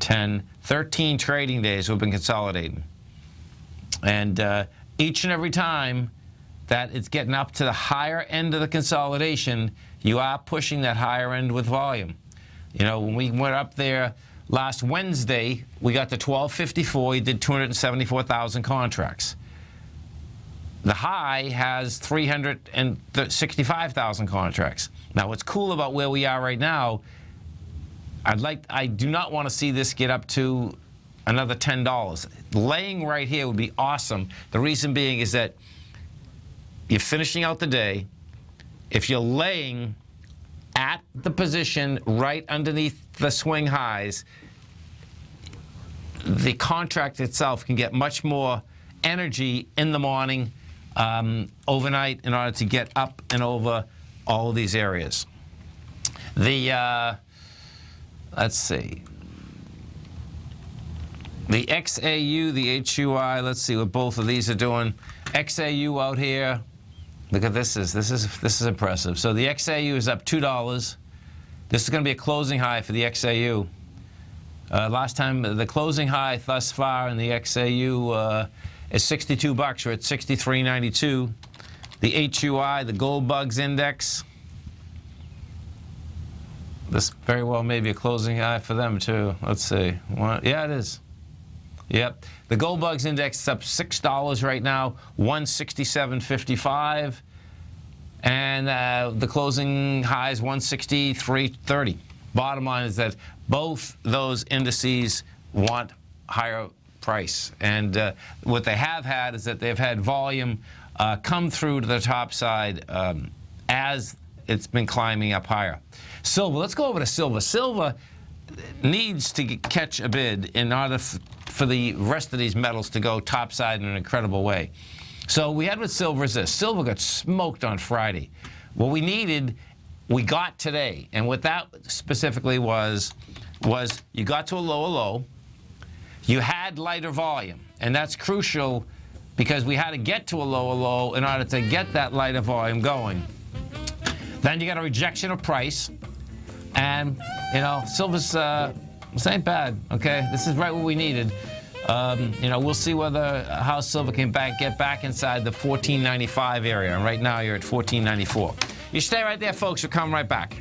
10, 13 trading days we've been consolidating. And each and every time that it's getting up to the higher end of the consolidation, you are pushing that higher end with volume. When we went up there last Wednesday, we got to 1254. You did 274,000 contracts. The high has 365,000 contracts. Now, what's cool about where we are right now, I do not want to see this get up to another $10. Laying right here would be awesome. The reason being is that you're finishing out the day. If you're laying at the position right underneath the swing highs, the contract itself can get much more energy in the morning, overnight, in order to get up and over all of these areas. Let's see. The XAU, the HUI, let's see what both of these are doing. XAU out here, look at this is impressive. So the XAU is up $2. This is going to be a closing high for the XAU. Last time, the closing high thus far in the XAU is 62 bucks. We're at 63.92. The HUI, the Gold Bugs Index, this very well may be a closing high for them too. Let's see. Yeah, it is. Yep. The Gold Bugs Index is up $6 right now, 167.55. And the closing high is 163.30. Bottom line is that both those indices want higher price. And what they have had is that they've had volume come through to the top side as it's been climbing up higher. Silver, let's go over to silver. Silver needs to catch a bid in order for the rest of these metals to go topside in an incredible way. So we had with silver is this. Silver got smoked on Friday. What we needed, we got today. And what that specifically was you got to a lower low, you had lighter volume. And that's crucial because we had to get to a lower low in order to get that lighter volume going. Then you got a rejection of price. And, silver's, this ain't bad, okay? This is right what we needed. We'll see how silver can get back inside the 14.95 area. And right now you're at 14.94. You stay right there, folks. We'll come right back.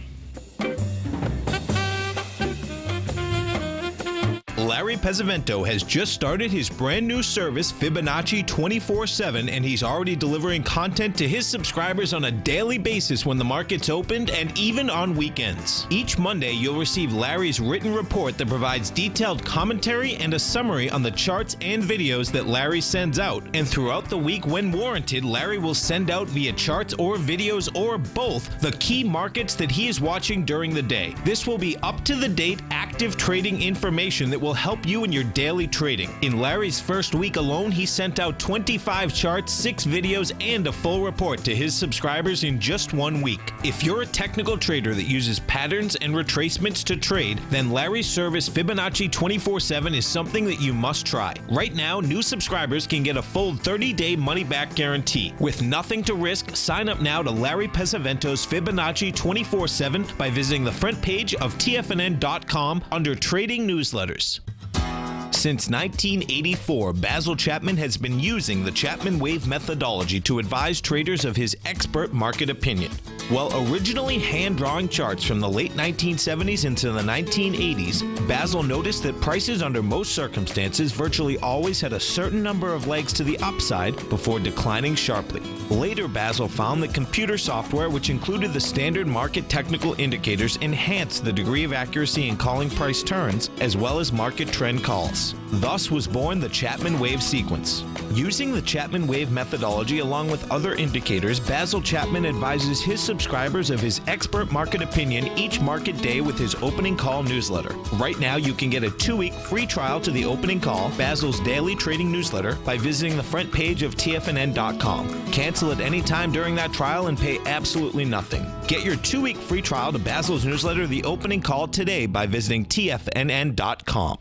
Larry Pesavento has just started his brand new service, Fibonacci 24/7, and he's already delivering content to his subscribers on a daily basis when the market's opened and even on weekends. Each Monday, you'll receive Larry's written report that provides detailed commentary and a summary on the charts and videos that Larry sends out. And throughout the week, when warranted, Larry will send out via charts or videos or both the key markets that he is watching during the day. This will be up-to-the-date, active trading information that will help you in your daily trading. In Larry's first week alone, he sent out 25 charts, 6 videos, and a full report to his subscribers in just 1 week. If you're a technical trader that uses patterns and retracements to trade, then Larry's service Fibonacci 24/7 is something that you must try. Right now, new subscribers can get a full 30-day money-back guarantee. With nothing to risk, sign up now to Larry Pesavento's Fibonacci 24/7 by visiting the front page of TFNN.com under Trading Newsletters. Since 1984, Basil Chapman has been using the Chapman Wave methodology to advise traders of his expert market opinion. While originally hand-drawing charts from the late 1970s into the 1980s, Basil noticed that prices under most circumstances virtually always had a certain number of legs to the upside before declining sharply. Later, Basil found that computer software, which included the standard market technical indicators, enhanced the degree of accuracy in calling price turns, as well as market trend calls. Thus was born the Chapman Wave sequence. Using the Chapman Wave methodology along with other indicators, Basil Chapman advises his subscribers of his expert market opinion each market day with his opening call newsletter. Right now, you can get a 2-week free trial to the opening call, Basil's daily trading newsletter, by visiting the front page of TFNN.com. Cancel at any time during that trial and pay absolutely nothing. Get your 2-week free trial to Basil's newsletter, The Opening Call, today by visiting TFNN.com.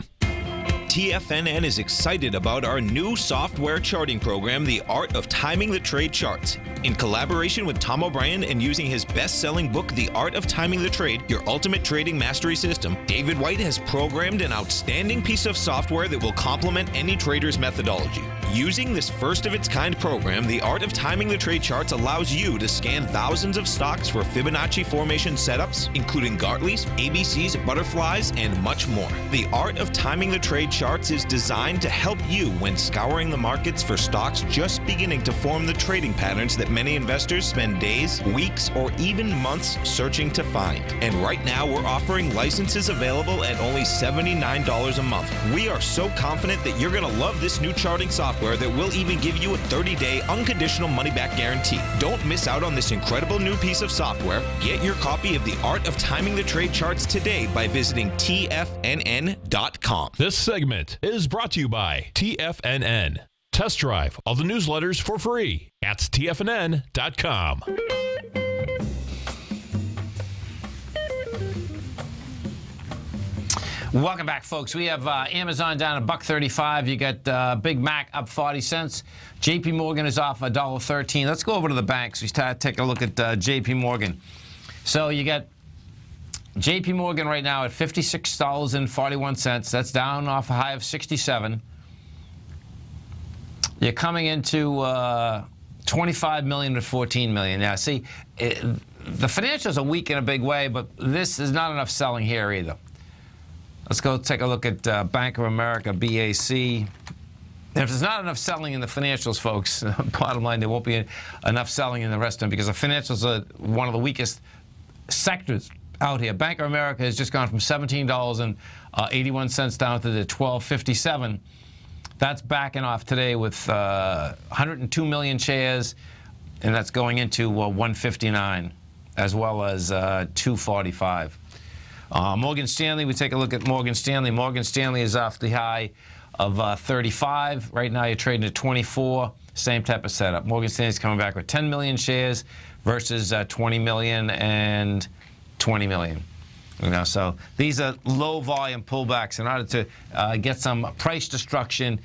TFNN is excited about our new software charting program, The Art of Timing the Trade Charts. In collaboration with Tom O'Brien and using his best-selling book, The Art of Timing the Trade, Your Ultimate Trading Mastery System, David White has programmed an outstanding piece of software that will complement any trader's methodology. Using this first-of-its-kind program, The Art of Timing the Trade Charts allows you to scan thousands of stocks for Fibonacci formation setups, including Gartleys, ABCs, butterflies, and much more. The Art of Timing the Trade Charts is designed to help you when scouring the markets for stocks just beginning to form the trading patterns that many investors spend days, weeks, or even months searching to find. And right now, we're offering licenses available at only $79 a month. We are so confident that you're going to love this new charting software that will even give you a 30-day unconditional money-back guarantee. Don't miss out on this incredible new piece of software. Get your copy of The Art of Timing the Trade Charts today by visiting TFNN.com. This segment is brought to you by TFNN. Test drive all the newsletters for free at TFNN.com. Welcome back, folks. We have Amazon down $1.35. You got Big Mac up 40 cents. JP Morgan is off $1.13. Let's go over to the banks. We take a look at JP Morgan. So you got JP Morgan right now at $56.41. That's down off a high of 67. You're coming into 25 million to 14 million. Now, see, the financials are weak in a big way, but this is not enough selling here either. Let's go take a look at Bank of America, BAC. And if there's not enough selling in the financials, folks, bottom line, there won't be enough selling in the rest of them because the financials are one of the weakest sectors out here. Bank of America has just gone from $17.81 down to the $12.57. That's backing off today with 102 million shares, and that's going into 159 as well as 245. Morgan Stanley, we take a look at Morgan Stanley. Morgan Stanley is off the high of 35. Right now you're trading at 24. Same type of setup. Morgan Stanley's coming back with 10 million shares versus 20 million and 20 million. You know, so these are low volume pullbacks. In order to get some price destruction,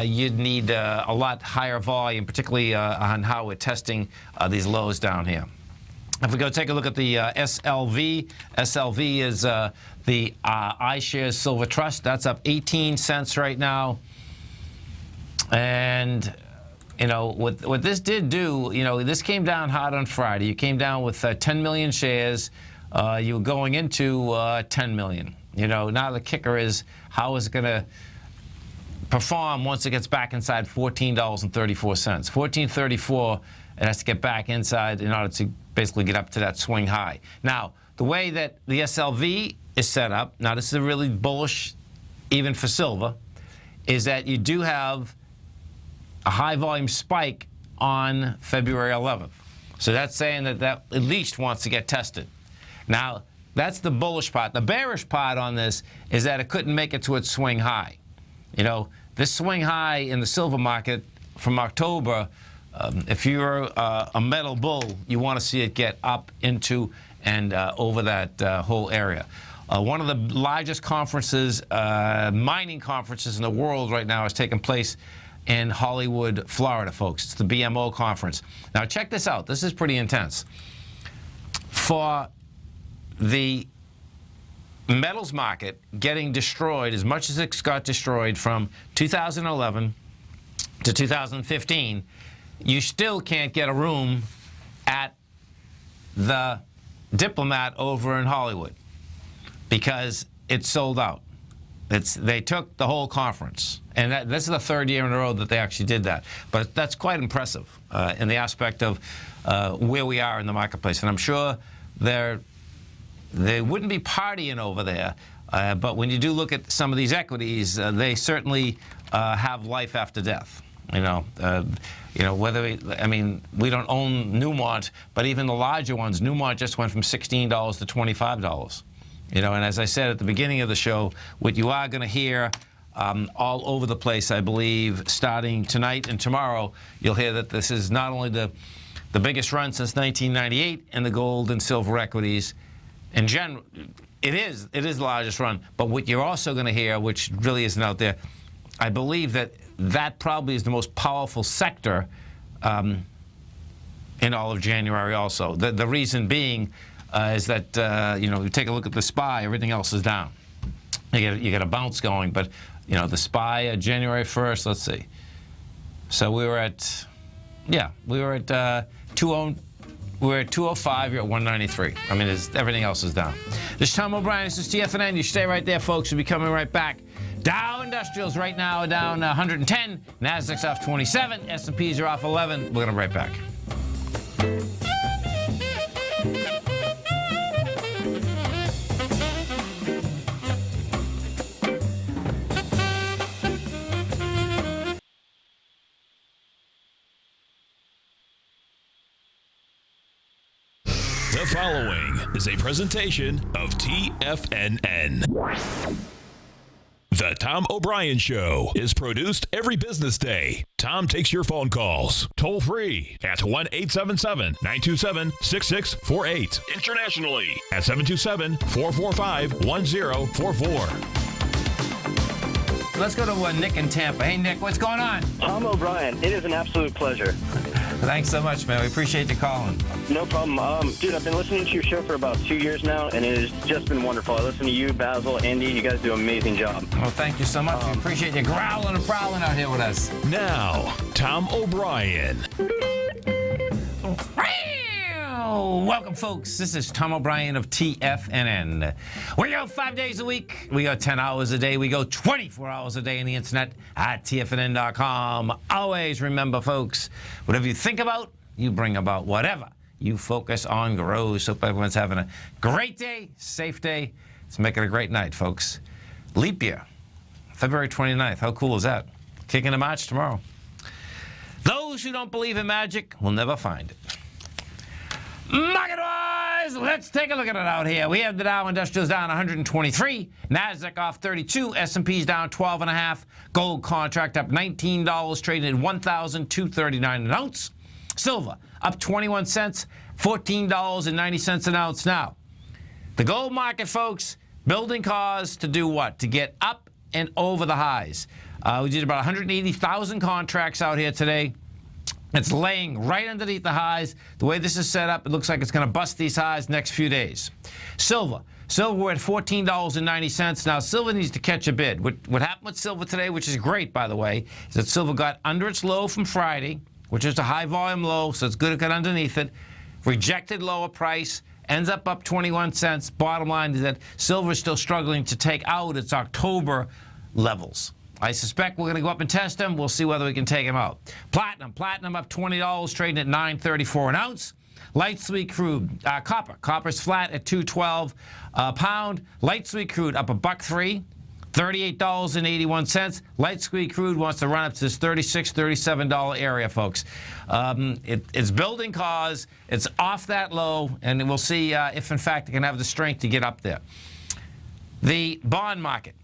you'd need a lot higher volume, particularly on how we're testing these lows down here. If we go take a look at the SLV, SLV is the iShares Silver Trust. That's up 18 cents right now. And what this did do, this came down hard on Friday. You came down with 10 million shares. You were going into 10 million. Now the kicker is how is it going to perform once it gets back inside $14.34. $14.34, it has to get back inside in order to basically get up to that swing high. Now, the way that the SLV is set up, now this is a really bullish, even for silver, is that you do have a high volume spike on February 11th. So that's saying that at least wants to get tested. Now, that's the bullish part. The bearish part on this is that it couldn't make it to its swing high. This swing high in the silver market from October, if you're a metal bull, you want to see it get up into and over that whole area. One of the largest conferences, mining conferences in the world right now is taking place in Hollywood, Florida, folks. It's the BMO conference. Now, check this out. This is pretty intense. For the metals market getting destroyed as much as it got destroyed from 2011 to 2015, you still can't get a room at the Diplomat over in Hollywood because it's sold out. They took the whole conference, and this is the third year in a row that they actually did that. But that's quite impressive in the aspect of where we are in the marketplace. And I'm sure they wouldn't be partying over there, but when you do look at some of these equities, they certainly have life after death. We don't own Newmont, but even the larger ones, Newmont just went from $16 to $25. And as I said at the beginning of the show, what you are going to hear all over the place, I believe, starting tonight and tomorrow, you'll hear that this is not only the biggest run since 1998 in the gold and silver equities. In general, it is the largest run. But what you're also going to hear, which really isn't out there, I believe that probably is the most powerful sector in all of January also. The reason being is that, you take a look at the SPY, everything else is down. You get a bounce going, but, the SPY January 1st, let's see. So we were at 205, you're at 193. I mean, everything else is down. This is Tom O'Brien, this is TFNN. You stay right there, folks. We'll be coming right back. Dow Industrials right now are down 110. Nasdaq's off 27. S&Ps are off 11. We're going to be right back. The following is a presentation of TFNN. The Tom O'Brien Show is produced every business day. Tom takes your phone calls toll free at 1-877-927-6648. Internationally at 727-445-1044. Let's go to Nick in Tampa. Hey, Nick, what's going on? Tom O'Brien, it is an absolute pleasure. Thanks so much, man. We appreciate you calling. No problem. Dude, I've been listening to your show for about 2 years now, and it has just been wonderful. I listen to you, Basil, Andy. You guys do an amazing job. Well, thank you so much. We appreciate you growling and prowling out here with us. Now, Tom O'Brien. Welcome, folks. This is Tom O'Brien of TFNN. We go 5 days a week. We go 10 hours a day. We go 24 hours a day on the internet at TFNN.com. Always remember, folks, whatever you think about, you bring about. Whatever you focus on grows. Hope everyone's having a great day, safe day. Let's make it a great night, folks. Leap year, February 29th. How cool is that? Kicking into March tomorrow. Those who don't believe in magic will never find it. Market-wise, let's take a look at it out here. We have the Dow Industrials down 123, Nasdaq off 32, S&P's down 12.5, gold contract up $19, trading at $1,239 an ounce. Silver up 21 cents, $14.90 an ounce now. The gold market, folks, building cause to do what? To get up and over the highs. We did about 180,000 contracts out here today. It's laying right underneath the highs. The way this is set up, it looks like it's going to bust these highs next few days. Silver, we're at $14.90. Now, silver needs to catch a bid. What happened with silver today, which is great, by the way, is that silver got under its low from Friday, which is a high volume low, so it's good to get underneath it. Rejected lower price, ends up 21 cents. Bottom line is that silver is still struggling to take out its October levels. I suspect we're going to go up and test them. We'll see whether we can take them out. Platinum up $20, trading at $9.34 an ounce. Light sweet crude, copper's flat at $2.12 a pound. Light sweet crude up $1.03, $38.81. Light sweet crude wants to run up to this $36, $37 area, folks. It's building cause. It's off that low, and we'll see if, in fact, it can have the strength to get up there. The bond market.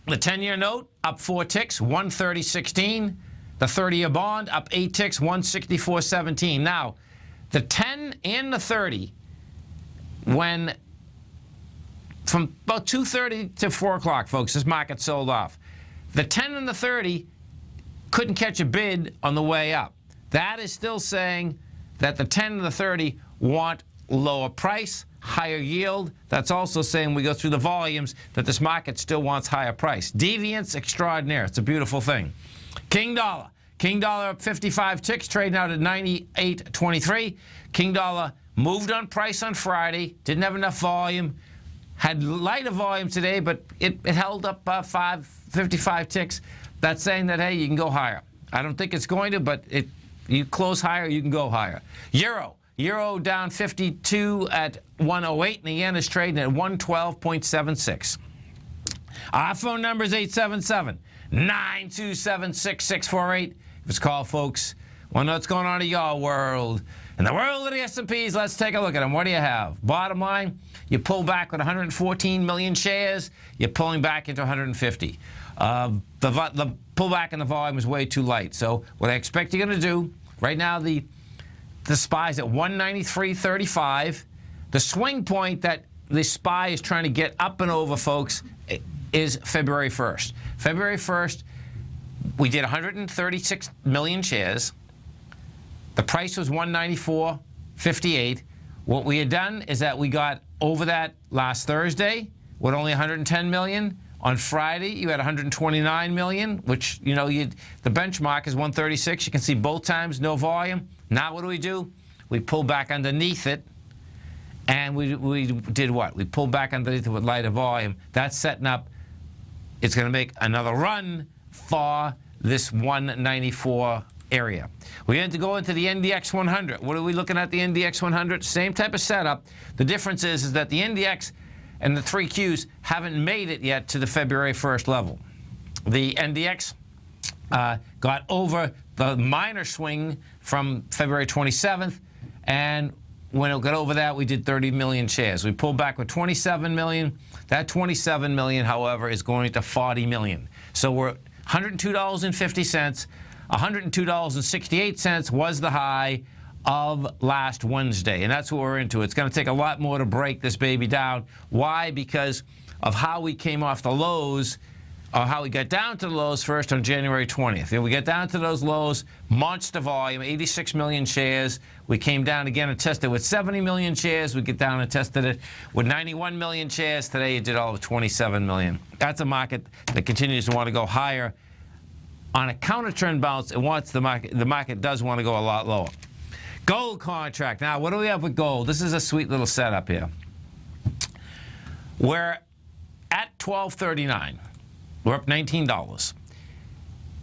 The 10-year note up 4 ticks, 130.16. The 30-year bond up 8 ticks, 164.17. Now, the 10 and the 30, when from about 2:30 to 4 o'clock, folks, this market sold off. The 10 and the 30 couldn't catch a bid on the way up. That is still saying that the 10 and the 30 want lower price, higher yield. That's also saying we go through the volumes that this market still wants higher price. Deviance extraordinaire. It's a beautiful thing. King dollar. King dollar up 55 ticks, trading out at 98.23. King dollar moved on price on Friday. Didn't have enough volume. Had lighter volume today, but it held up 55 ticks. That's saying that, hey, you can go higher. I don't think it's going to, but you close higher, you can go higher. Euro down 52 at 108, and the yen is trading at 112.76. Our phone number is 877-927-6648. If it's called, folks, want to know what's going on in your world. In the world of the S&Ps, let's take a look at them. What do you have? Bottom line, you pull back with 114 million shares. You're pulling back into 150. The pullback in the volume is way too light. So what I expect you're going to do, right now the SPY's at 193.35. The swing point that the SPY is trying to get up and over, folks, is February 1st. February 1st, we did 136 million shares. The price was 194.58. What we had done is that we got over that last Thursday with only 110 million. On Friday, you had 129 million, which, you know, the benchmark is 136. You can see both times, no volume. Now what do? We pulled back underneath it, and we did what? We pulled back underneath it with lighter volume. That's setting up. It's going to make another run for this 194 area. We had to go into the NDX 100. What are we looking at the NDX 100? Same type of setup. The difference is that the NDX and the 3Qs haven't made it yet to the February 1st level. The NDX got over the minor swing from February 27th, and when it got over that, we did 30 million shares. We pulled back with 27 million. That 27 million, however, is going to 40 million. So we're $102.50. $102.68 was the high of last Wednesday, and that's what we're into. It's going to take a lot more to break this baby down. Why? Because of how we came off the lows, or how we got down to the lows first on January 20th. And we got down to those lows, monster volume, 86 million shares. We came down again and tested with 70 million shares. We get down and tested it with 91 million shares. Today it did all of 27 million. That's a market that continues to want to go higher. On a counter trend bounce, it wants the market does want to go a lot lower. Gold contract. Now, what do we have with gold? This is a sweet little setup here. We're at $12.39. We're up $19.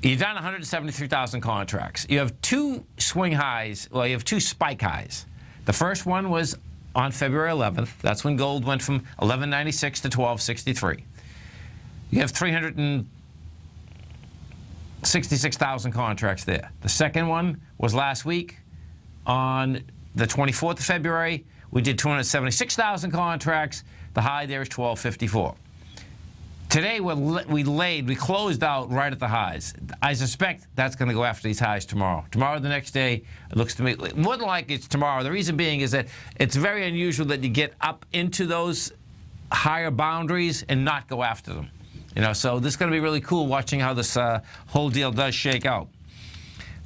You've done 173,000 contracts. You have two swing highs. Well, you have two spike highs. The first one was on February 11th. That's when gold went from $11.96 to $12.63. You have 366,000 contracts there. The second one was last week on the 24th of February. We did 276,000 contracts. The high there is $12.54. Today we closed out right at the highs. I suspect that's going to go after these highs tomorrow. Tomorrow, the next day, it looks to me more than like it's tomorrow. The reason being is that it's very unusual that you get up into those higher boundaries and not go after them. You know, so this is going to be really cool watching how this whole deal does shake out.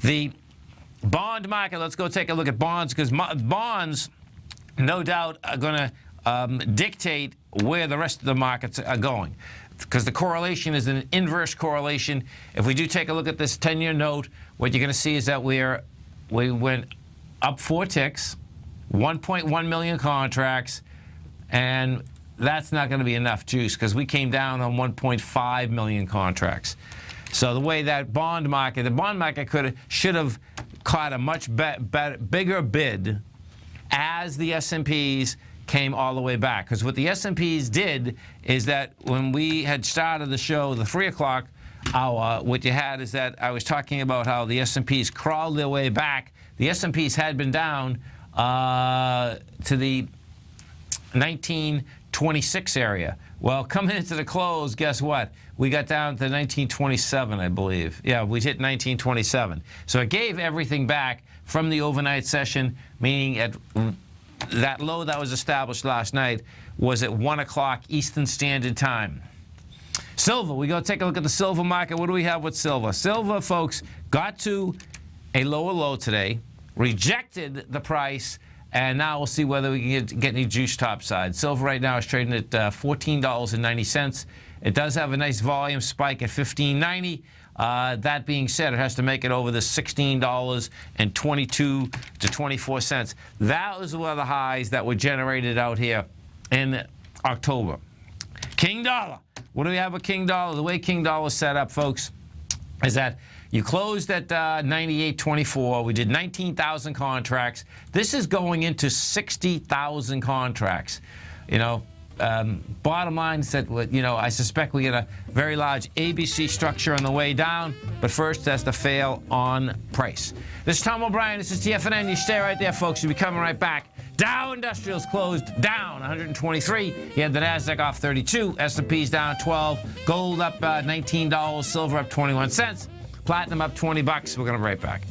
The bond market, let's go take a look at bonds, because bonds, no doubt, are going to dictate where the rest of the markets are going, because the correlation is an inverse correlation. If we do take a look at this 10-year note, what you're going to see is that we're we went up 4 ticks, 1.1 million contracts, and that's not going to be enough juice because we came down on 1.5 million contracts. So the way that the bond market should have caught a much bigger bid as the S&Ps came all the way back. Because what the S&Ps did is that when we had started the show, the 3 o'clock hour, what you had is that I was talking about how the S&Ps crawled their way back. The S&Ps had been down to the 1926 area. Well, coming into the close, guess what? We got down to 1927, I believe. Yeah, we hit 1927. So it gave everything back from the overnight session, meaning at that low that was established last night was at 1 o'clock Eastern Standard Time. Silver, we go take a look at the silver market. What do we have with silver? Silver, folks, got to a lower low today, rejected the price, and now we'll see whether we can get any juice topside. Silver right now is trading at $14.90. It does have a nice volume spike at $15.90. That being said, it has to make it over the $16.22 to 24 cents. That was one of the highs that were generated out here in October. King dollar. What do we have with King dollar? The way King dollar is set up, folks, is that you closed at 98.24. We did 19,000 contracts. This is going into 60,000 contracts. You know, bottom line is that, you know, I suspect we get a very large ABC structure on the way down, but first that's the fail on price. This is Tom O'Brien. This is TFNN. You stay right there, folks. We'll be coming right back. Dow Industrials closed down 123. You had the NASDAQ off 32. S&P's down 12. Gold up $19. Silver up 21 cents. Platinum up $20. We're going to be right back.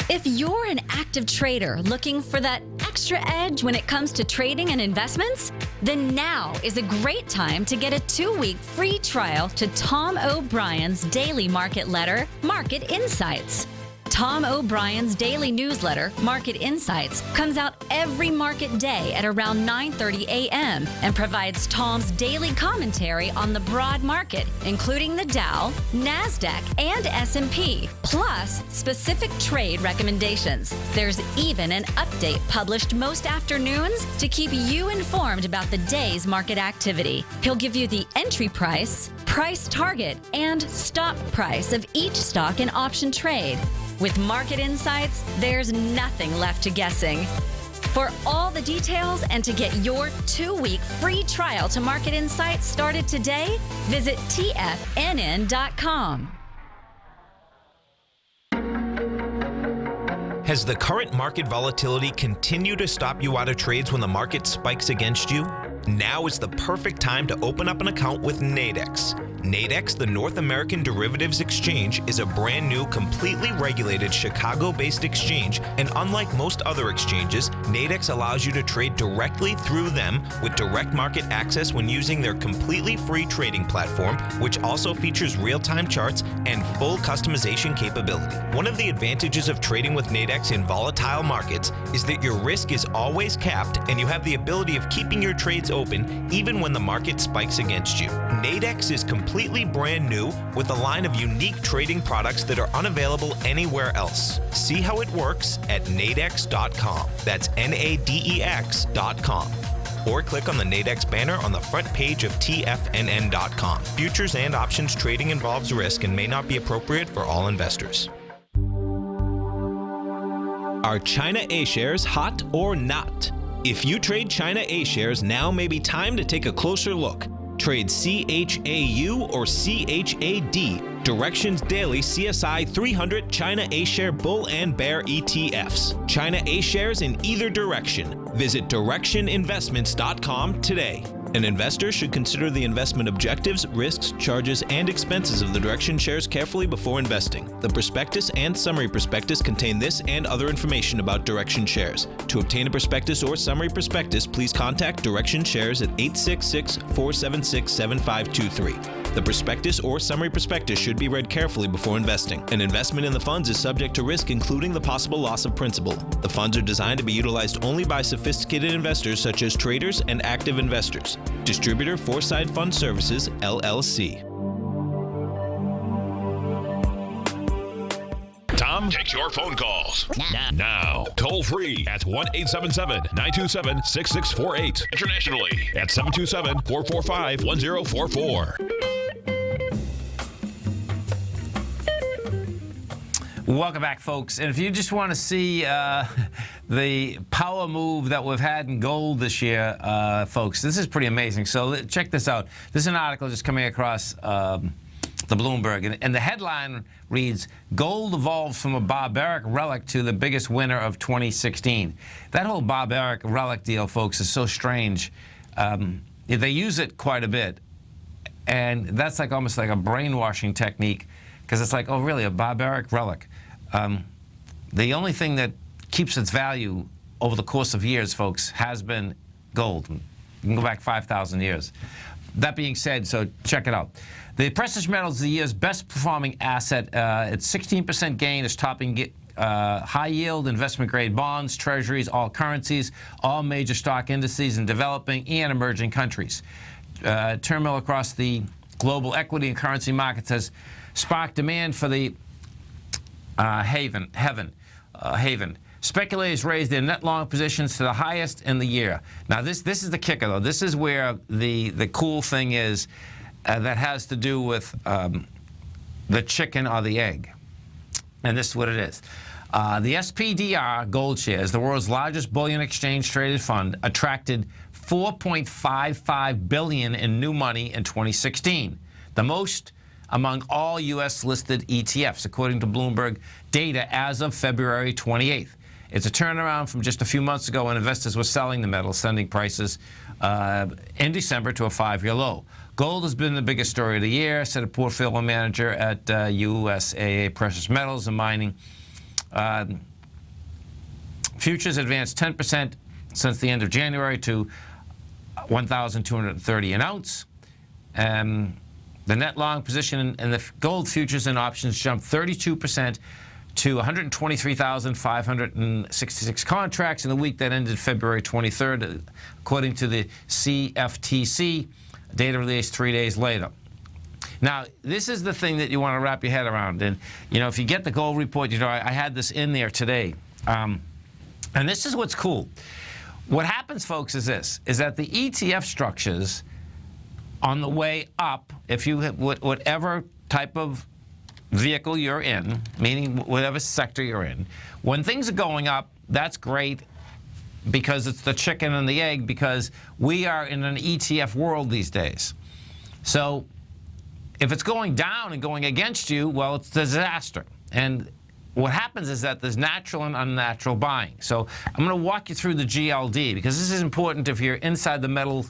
If you're an active trader looking for that extra edge when it comes to trading and investments, then now is a great time to get a 2-week free trial to Tom O'Brien's daily market letter, Market Insights. Tom O'Brien's daily newsletter, Market Insights, comes out every market day at around 9:30 a.m. and provides Tom's daily commentary on the broad market, including the Dow, NASDAQ, and S&P, plus specific trade recommendations. There's even an update published most afternoons to keep you informed about the day's market activity. He'll give you the entry price, price target, and stop price of each stock in option trade. With Market Insights, there's nothing left to guessing. For all the details and to get your 2-week free trial to Market Insights started today, visit TFNN.com. Has the current market volatility continued to stop you out of trades when the market spikes against you? Now is the perfect time to open up an account with Nadex. Nadex, the North American Derivatives Exchange, is a brand new, completely regulated Chicago-based exchange, and unlike most other exchanges, Nadex allows you to trade directly through them with direct market access when using their completely free trading platform, which also features real-time charts and full customization capability. One of the advantages of trading with Nadex in volatile markets is that your risk is always capped and you have the ability of keeping your trades open even when the market spikes against you. Nadex is completely brand new with a line of unique trading products that are unavailable anywhere else. See how it works at nadex.com. That's NADEX.com. Or click on the Nadex banner on the front page of TFNN.com. Futures and options trading involves risk and may not be appropriate for all investors. Are China A-shares hot or not? If you trade China A-shares, now may be time to take a closer look. Trade CHAU or CHAD, Directions Daily CSI 300 China A-share Bull and Bear ETFs. China A-shares in either direction. Visit directioninvestments.com today. An investor should consider the investment objectives, risks, charges, and expenses of the Direction shares carefully before investing. The prospectus and summary prospectus contain this and other information about Direction shares. To obtain a prospectus or summary prospectus, please contact Direction shares at 866-476-7523. The prospectus or summary prospectus should be read carefully before investing. An investment in the funds is subject to risk, including the possible loss of principal. The funds are designed to be utilized only by sophisticated investors such as traders and active investors. Distributor Foreside Fund Services, LLC. Tom takes your phone calls. Now. Toll free at 1-877-927-6648. Internationally at 727-445-1044. Welcome back, folks. And if you just want to see the power move that we've had in gold this year, folks, this is pretty amazing. So check this out. This is an article just coming across the Bloomberg. And the headline reads, Gold evolves from a barbaric relic to the biggest winner of 2016. That whole barbaric relic deal, folks, is so strange. They use it quite a bit. And that's like almost like a brainwashing technique, because it's like, oh, really, a barbaric relic. The only thing that keeps its value over the course of years, folks, has been gold. You can go back 5,000 years. That being said, so check it out. The precious metals, the year's best performing asset, its 16% gain is topping high yield investment grade bonds, treasuries, all currencies, all major stock indices in developing and emerging countries. Turmoil across the global equity and currency markets has sparked demand for the haven. Speculators raised their net long positions to the highest in the year. Now, this is the kicker, though. This is where the cool thing is that has to do with the chicken or the egg. And this is what it is. The SPDR gold shares, the world's largest bullion exchange traded fund, attracted $4.55 billion in new money in 2016, the most among all U.S.-listed ETFs, according to Bloomberg data as of February 28th. It's a turnaround from just a few months ago when investors were selling the metal, sending prices in December to a 5-year low. Gold has been the biggest story of the year, said a portfolio manager at USAA Precious Metals and Mining. Futures advanced 10% since the end of January to 1,230 an ounce. The net long position in the gold futures and options jumped 32% to 123,566 contracts in the week that ended February 23rd, according to the CFTC, data released 3 days later. Now, this is the thing that you want to wrap your head around. And, you know, if you get the gold report, you know, I had this in there today. And this is what's cool. What happens, folks, is this, is that the ETF structures on the way up, if you have whatever type of vehicle you're in, meaning whatever sector you're in, when things are going up, that's great because it's the chicken and the egg, because we are in an ETF world these days. So if it's going down and going against you, well, it's a disaster. And what happens is that there's natural and unnatural buying. So I'm going to walk you through the GLD, because this is important if you're inside the metal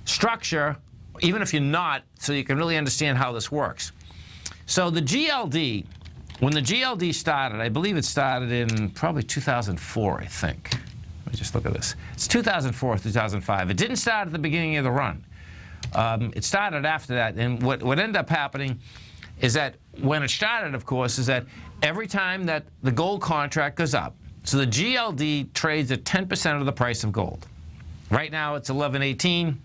structure, even if you're not, so you can really understand how this works. So the GLD, when the GLD started, I believe it started in probably 2004, I think. Let me just look at this. It's 2004, 2005. It didn't start at the beginning of the run. It started after that. And what ended up happening is that when it started, of course, is that every time that the gold contract goes up, so the GLD trades at 10% of the price of gold. Right now it's $118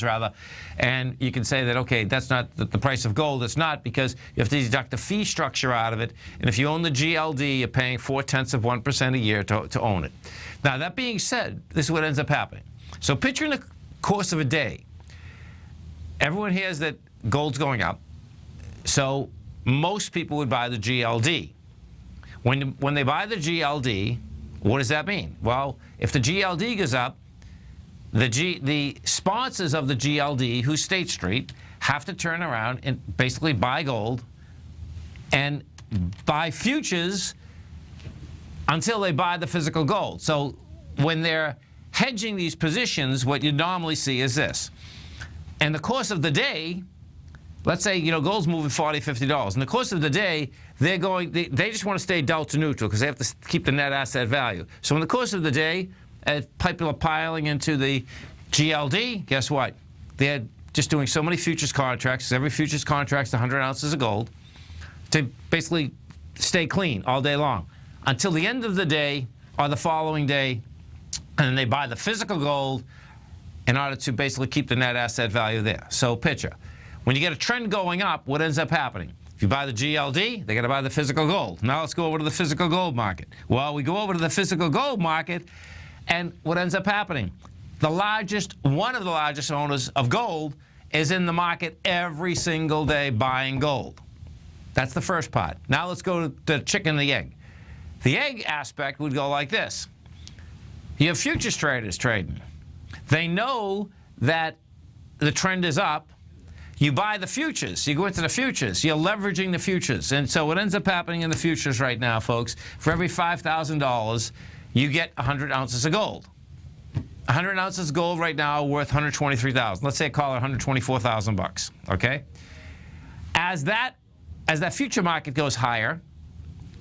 rather, and you can say that, okay, that's not the price of gold. It's not, because you have to deduct the fee structure out of it, and if you own the GLD, you're paying 0.4% a year to own it. Now, that being said, this is what ends up happening. So picture in the course of a day, everyone hears that gold's going up, so most people would buy the GLD. When they buy the GLD, what does that mean? Well, if the GLD goes up, the sponsors of the GLD, who's State Street, have to turn around and basically buy gold and buy futures until they buy the physical gold. So when they're hedging these positions, what you normally see is this. In the course of the day, let's say, you know, gold's moving $40, $50. In the course of the day, they just want to stay delta neutral because they have to keep the net asset value. So in the course of the day, as people are piling into the GLD, guess what? They're just doing so many futures contracts. Every futures contract's 100 ounces of gold to basically stay clean all day long until the end of the day or the following day, and then they buy the physical gold in order to basically keep the net asset value there. So picture, when you get a trend going up, what ends up happening? If you buy the GLD, they got to buy the physical gold. Now let's go over to the physical gold market. Well, we go over to the physical gold market, and what ends up happening? One of the largest owners of gold is in the market every single day buying gold. That's the first part. Now let's go to the chicken and the egg. The egg aspect would go like this. You have futures traders trading. They know that the trend is up. You buy the futures. You go into the futures. You're leveraging the futures. And so what ends up happening in the futures right now, folks, for every $5,000, you get 100 ounces of gold. 100 ounces of gold right now are worth $123,000. Let's say I call it $124,000, okay? As that future market goes higher,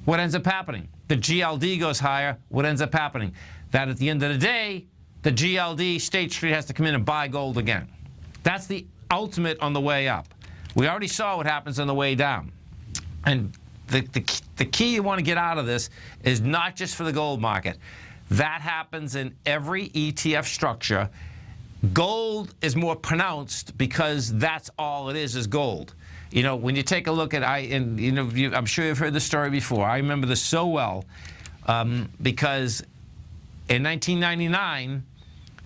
what ends up happening? The GLD goes higher. What ends up happening? That at the end of the day, the GLD, State Street, has to come in and buy gold again. That's the ultimate on the way up. We already saw what happens on the way down. And the key you want to get out of this is not just for the gold market. That happens in every ETF structure. Gold is more pronounced because that's all it is gold. You know, when you take a look at, I'm sure you've heard this story before. I remember this so well because in 1999,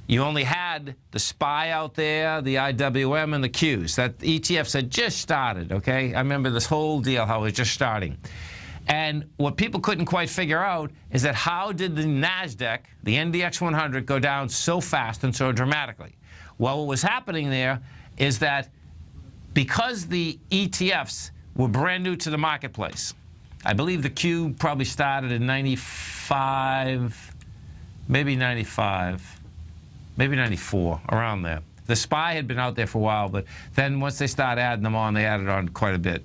you only had the SPY out there, the IWM, and the Qs. That ETFs had just started, okay? I remember this whole deal, how it was just starting. And what people couldn't quite figure out is that how did the NASDAQ, the NDX 100, go down so fast and so dramatically? Well, what was happening there is that because the ETFs were brand new to the marketplace, I believe the Q probably started in 95, maybe 95, maybe 94, around there. The SPY had been out there for a while, but then once they started adding them on, they added on quite a bit.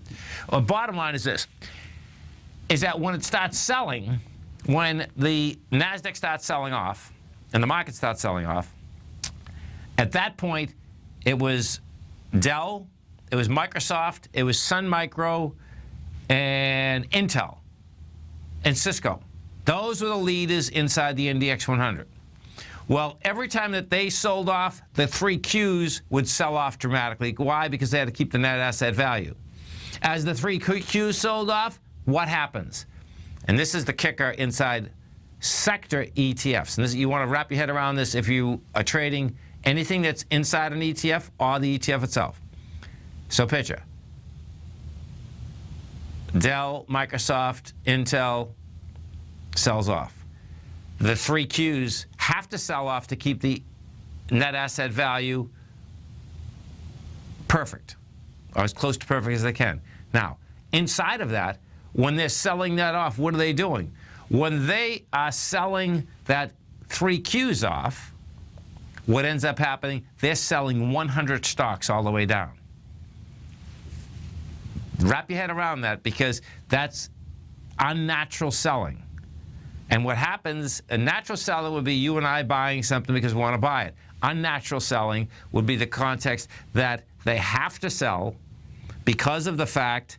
Well, bottom line is this, is that when it starts selling, when the NASDAQ starts selling off and the market starts selling off, at that point, it was Dell, it was Microsoft, it was Sun Micro, and Intel, and Cisco. Those were the leaders inside the NDX 100. Well, every time that they sold off, the three Qs would sell off dramatically. Why? Because they had to keep the net asset value. As the three Qs sold off, what happens? And this is the kicker inside sector ETFs. And this, you want to wrap your head around this if you are trading anything that's inside an ETF or the ETF itself. So picture Dell, Microsoft, Intel sells off. The three Qs have to sell off to keep the net asset value perfect, or as close to perfect as they can. Now, inside of that, when they're selling that off, what are they doing? When they are selling that three Qs off, what ends up happening, they're selling 100 stocks all the way down. Wrap your head around that, because that's unnatural selling. And what happens, a natural selling would be you and I buying something because we want to buy it. Unnatural selling would be the context that they have to sell because of the fact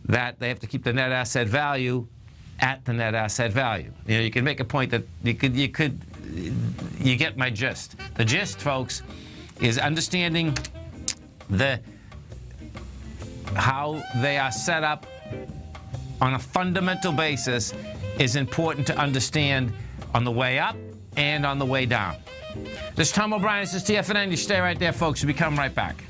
that they have to keep the net asset value at the net asset value. You know, you can make a point that you get my gist. The gist, folks, is understanding how they are set up on a fundamental basis is important to understand on the way up and on the way down. This is Tom O'Brien. This is TFNN. You stay right there, folks. We'll be coming right back.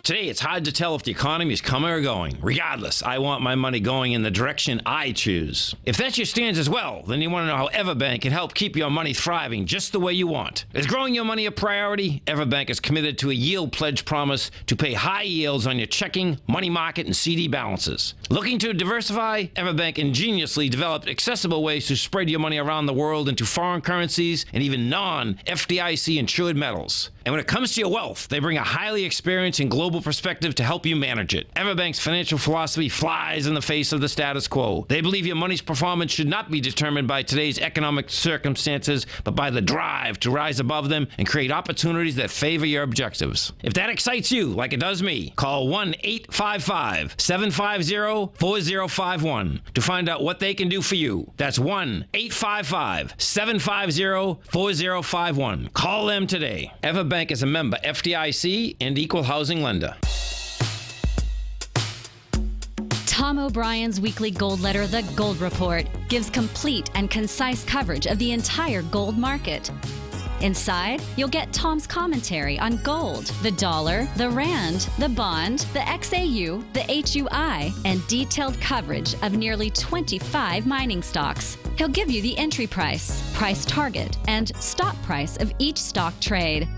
Today, it's hard to tell if the economy is coming or going. Regardless, I want my money going in the direction I choose. If that's your stance as well, then you want to know how EverBank can help keep your money thriving just the way you want. Is growing your money a priority? EverBank is committed to a yield pledge promise to pay high yields on your checking, money market, and CD balances. Looking to diversify? EverBank ingeniously developed accessible ways to spread your money around the world into foreign currencies and even non-FDIC insured metals. And when it comes to your wealth, they bring a highly experienced and global global perspective to help you manage it. Everbank's financial philosophy flies in the face of the status quo. They believe your money's performance should not be determined by today's economic circumstances, but by the drive to rise above them and create opportunities that favor your objectives. If that excites you, like it does me, call 1-855-750-4051 to find out what they can do for you. That's 1-855-750-4051. Call them today. Everbank is a member FDIC and equal housing lender. Tom O'Brien's weekly gold letter, The Gold Report, gives complete and concise coverage of the entire gold market. Inside, you'll get Tom's commentary on gold, the dollar, the rand, the bond, the XAU, the HUI, and detailed coverage of nearly 25 mining stocks. He'll give you the entry price, price target, and stop price of each stock trade.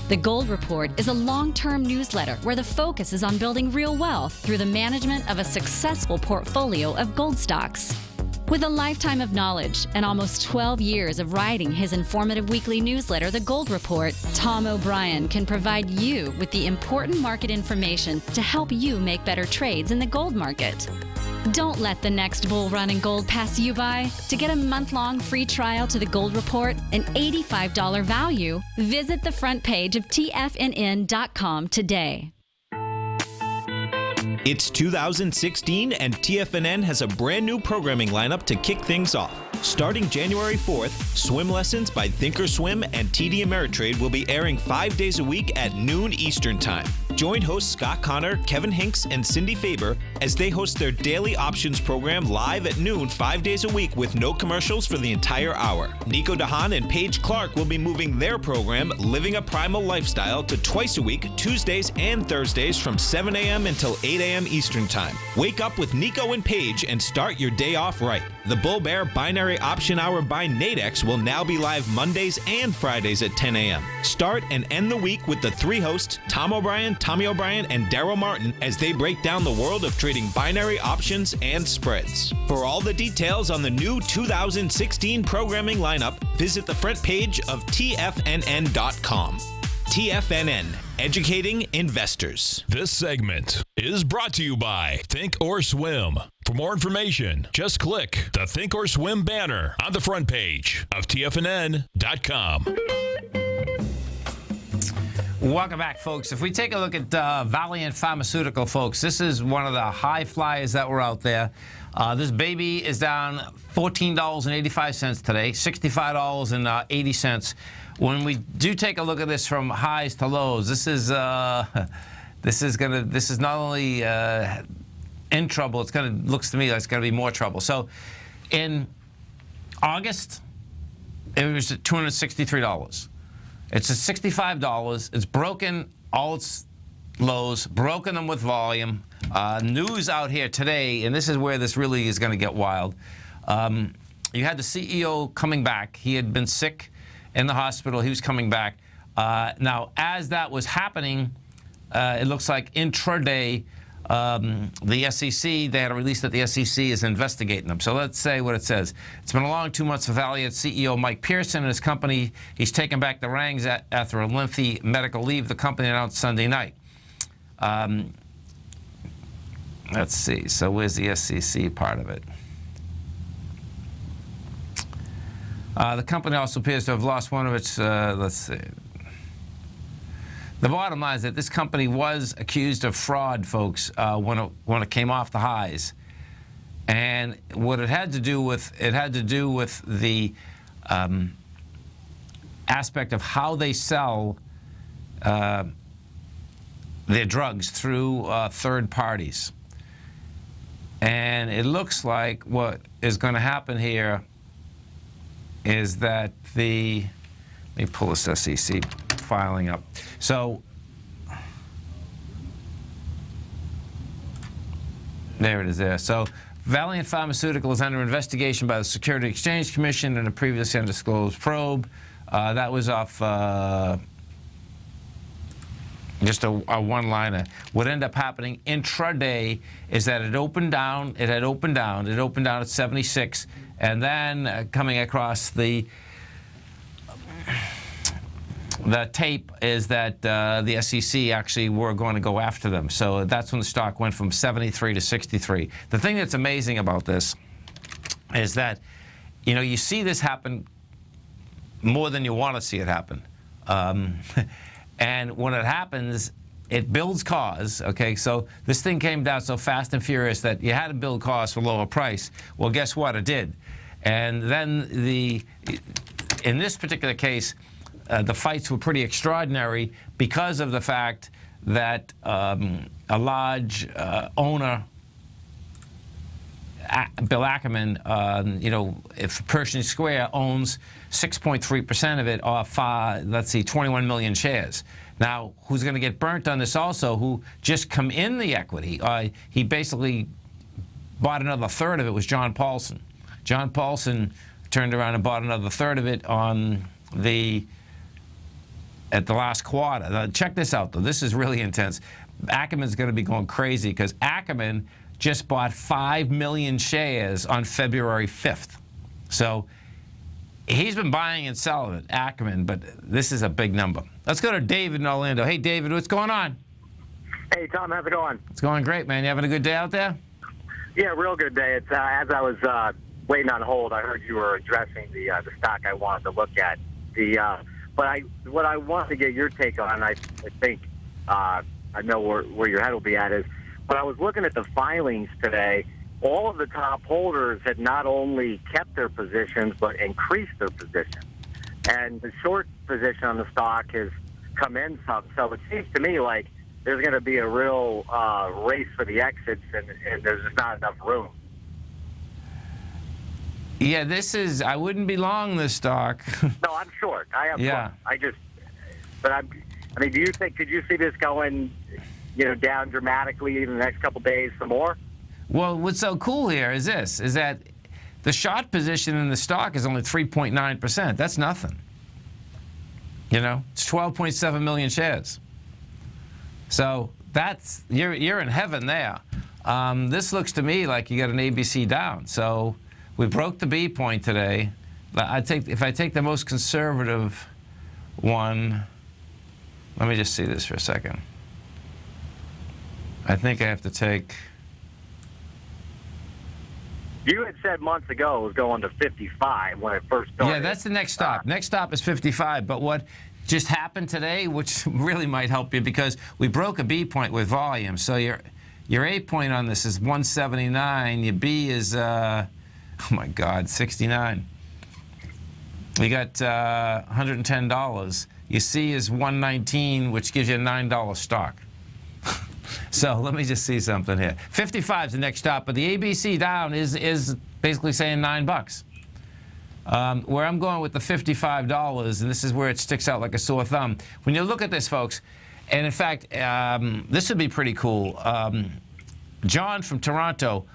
The Gold Report is a long-term newsletter where the focus is on building real wealth through the management of a successful portfolio of gold stocks. With a lifetime of knowledge and almost 12 years of writing his informative weekly newsletter, The Gold Report, Tom O'Brien can provide you with the important market information to help you make better trades in the gold market. Don't let the next bull run in gold pass you by. To get a month-long free trial to The Gold Report, an $85 value, visit the front page of TFNN.com today. It's 2016 and TFNN has a brand new programming lineup to kick things off. Starting January 4th, swim lessons by Thinkorswim and TD Ameritrade will be airing 5 days a week at noon Eastern Time. Join hosts Scott Connor, Kevin Hinks, and Cindy Faber as they host their daily options program live at noon 5 days a week with no commercials for the entire hour. Nico DeHaan and Paige Clark will be moving their program, Living a Primal Lifestyle, to twice a week, Tuesdays and Thursdays from 7 a.m. until 8 a.m. Eastern Time. Wake up with Nico and Paige and start your day off right. The Bull Bear Binary Option Hour by Nadex will now be live Mondays and Fridays at 10 a.m. Start and end the week with the three hosts, Tom O'Brien, Tommy O'Brien, and Daryl Martin as they break down the world of trading binary options and spreads. For all the details on the new 2016 programming lineup, visit the front page of TFNN.com. TFNN, educating investors. This segment is brought to you by Think or Swim. For more information, just click the Think or Swim banner on the front page of TFNN.com. Welcome back, folks. If we take a look at Valiant Pharmaceutical, folks, this is one of the high flyers that were out there. This baby is down $14.85 today, $65.80. When we do take a look at this from highs to lows, this is not only in trouble. Looks to me like it's gonna be more trouble. So, in August, it was at $263. It's at $65. It's broken all its lows, broken them with volume. News out here today, and this is where this really is going to get wild. You had the CEO coming back. He had been sick in the hospital. He was coming back. Now, as that was happening, it looks like intraday, the SEC, they had a release that the SEC is investigating them. So let's say what it says. It's been a long 2 months for Valiant CEO Mike Pearson and his company. He's taken back the reins after a lengthy medical leave, the company announced Sunday night. Let's see. So where's the SEC part of it? The company also appears to have lost one of its, let's see. The bottom line is that this company was accused of fraud, folks, when it came off the highs. And what it had to do with, the aspect of how they sell their drugs through third parties. And it looks like what is going to happen here is that let me pull this SEC filing up. So there it is there. So Valiant Pharmaceutical is under investigation by the Securities Exchange Commission in a previously undisclosed probe. That was off just a one-liner. What ended up happening intraday is that it opened down. It had opened down. It opened down at 76, and then coming across the the tape is that the SEC actually were going to go after them. So that's when the stock went from 73 to 63. The thing that's amazing about this is that, you know, you see this happen more than you want to see it happen. And when it happens, it builds cause, okay? So this thing came down so fast and furious that you had to build cause for lower price. Well, guess what? It did. And then in this particular case, the fights were pretty extraordinary because of the fact that a large owner, Bill Ackman, you know, if Pershing Square owns 6.3% of it, or let's see, 21 million shares. Now, who's going to get burnt on this also, who just come in the equity? He basically bought another third of it, was John Paulson. John Paulson turned around and bought another third of it at the last quarter. Now, check this out, though. This is really intense. Ackerman's going to be going crazy because Ackerman just bought 5 million shares on February 5th. So he's been buying and selling it, Ackerman, but this is a big number. Let's go to David in Orlando. Hey, David, what's going on? Hey, Tom, how's it going? It's going great, man. You having a good day out there? Yeah, real good day. It's as I was waiting on hold, I heard you were addressing the stock I wanted to look at. But what I wanted to get your take on, I think I know where your head will be at, is when I was looking at the filings today, all of the top holders had not only kept their positions but increased their positions. And the short position on the stock has come in some. So it seems to me like there's going to be a real race for the exits, and there's just not enough room. Yeah, I wouldn't be long this stock. No, I'm short. I am short. I mean, do you think, could you see this going, you know, down dramatically in the next couple days some more? Well, what's so cool here is that the short position in the stock is only 3.9%. That's nothing. You know, it's 12.7 million shares. So that's, you're in heaven there. This looks to me like you got an ABC down. So we broke the B point today. If I take the most conservative one, let me just see this for a second. I think I have to take. You had said months ago it was going to 55 when it first started. Yeah, that's the next stop. Next stop is 55. But what just happened today, which really might help you, because we broke a B point with volume. So your A point on this is 179. Your B is, oh my God, 69. You got $110. Your C is 119, which gives you a $9 stock. So let me just see something here. 55 is the next stop, but the ABC down is basically saying $9. Where I'm going with the $55, and this is where it sticks out like a sore thumb. When you look at this, folks, and in fact, this would be pretty cool. John from Toronto,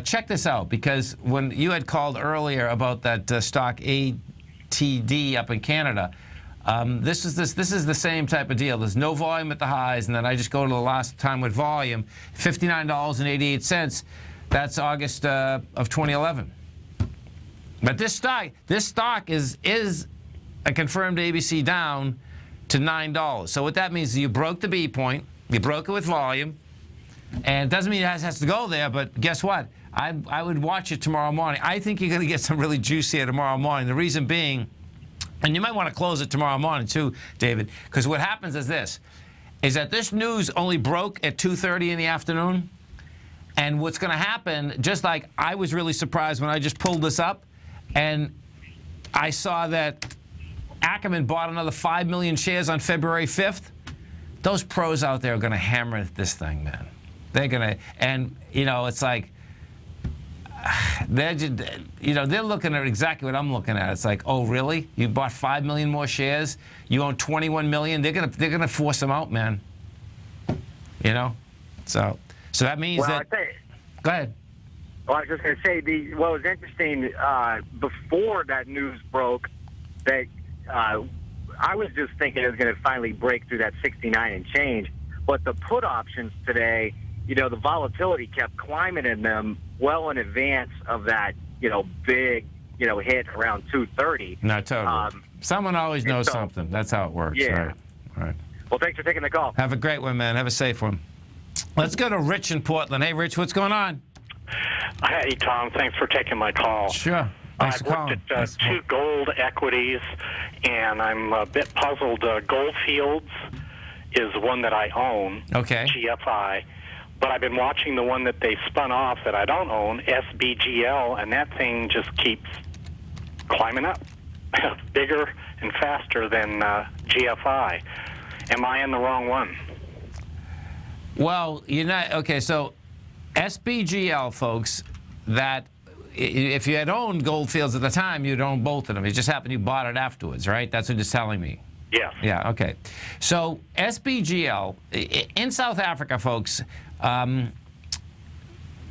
check this out, because when you had called earlier about that stock ATD up in Canada, this is the same type of deal. There's no volume at the highs, and then I just go to the last time with volume, $59.88. That's August of 2011. But this stock is a confirmed ABC down to $9. So what that means is you broke the B point, you broke it with volume, and it doesn't mean it has to go there, but guess what? I would watch it tomorrow morning. I think you're going to get some really juice here tomorrow morning. The reason being, and you might want to close it tomorrow morning too, David, because what happens is that this news only broke at 2:30 in the afternoon, and what's going to happen, just like I was really surprised when I just pulled this up, and I saw that Ackerman bought another 5 million shares on February 5th. Those pros out there are going to hammer this thing, man. They're going to, and, you know, it's like, they're looking at exactly what I'm looking at. It's like, oh, really? You bought 5 million more shares? You own 21 million? They're gonna force them out, man. You know? So that means that. Go ahead. Well, I was just going to say, what was interesting, before that news broke, that I was just thinking it was going to finally break through that 69 and change. But the put options today, you know, the volatility kept climbing in them well in advance of that, you know, big, you know, hit around 2:30. No, totally. Someone always knows something. That's how it works. Yeah. Right. All right. Well, thanks for taking the call. Have a great one, man. Have a safe one. Let's go to Rich in Portland. Hey, Rich, what's going on? Hey, Tom. Thanks for taking my call. Sure. Thanks for I've calling. looked at two gold equities, and I'm a bit puzzled. Goldfields is one that I own, Okay. GFI, but I've been watching the one that they spun off that I don't own, SBGL, and that thing just keeps climbing up, bigger and faster than GFI. Am I in the wrong one? Well, okay, so SBGL, folks, that if you had owned Goldfields at the time, you'd own both of them. It just happened you bought it afterwards, right? That's what it's telling me. Yes. Yeah, okay. So SBGL, in South Africa, folks, the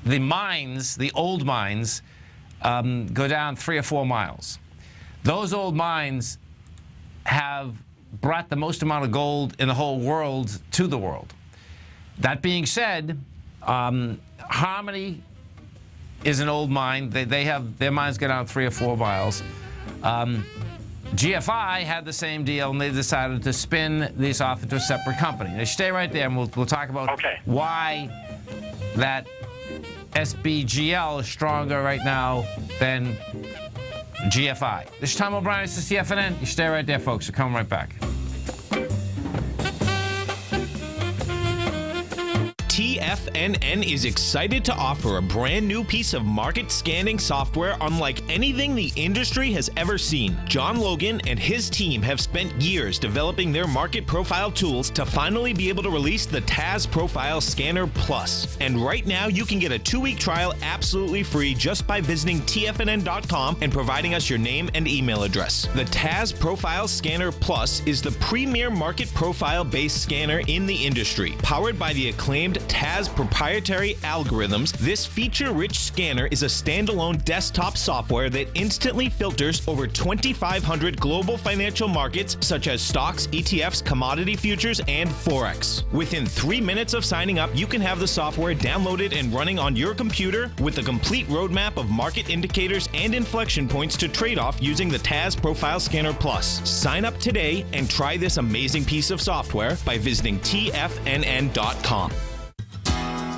mines, the old mines, go down 3 or 4 miles. Those old mines have brought the most amount of gold in the whole world to the world. That being said, Harmony is an old mine. They have their mines go down 3 or 4 miles. GFI had the same deal, and they decided to spin these off into a separate company. Now, stay right there, and we'll talk about why that SBGL is stronger right now than GFI. This is Tom O'Brien. This is TFNN. You stay right there, folks. We'll come right back. TFNN is excited to offer a brand new piece of market scanning software unlike anything the industry has ever seen. John Logan and his team have spent years developing their market profile tools to finally be able to release the TAS Profile Scanner Plus. And right now you can get a 2-week trial absolutely free just by visiting TFNN.com and providing us your name and email address. The TAS Profile Scanner Plus is the premier market profile-based scanner in the industry. Powered by the acclaimed TAS proprietary algorithms, this feature-rich scanner is a standalone desktop software that instantly filters over 2,500 global financial markets such as stocks, ETFs, commodity futures, and Forex. Within 3 minutes of signing up, you can have the software downloaded and running on your computer with a complete roadmap of market indicators and inflection points to trade off using the TAS Profile Scanner Plus. Sign up today and try this amazing piece of software by visiting TFNN.com.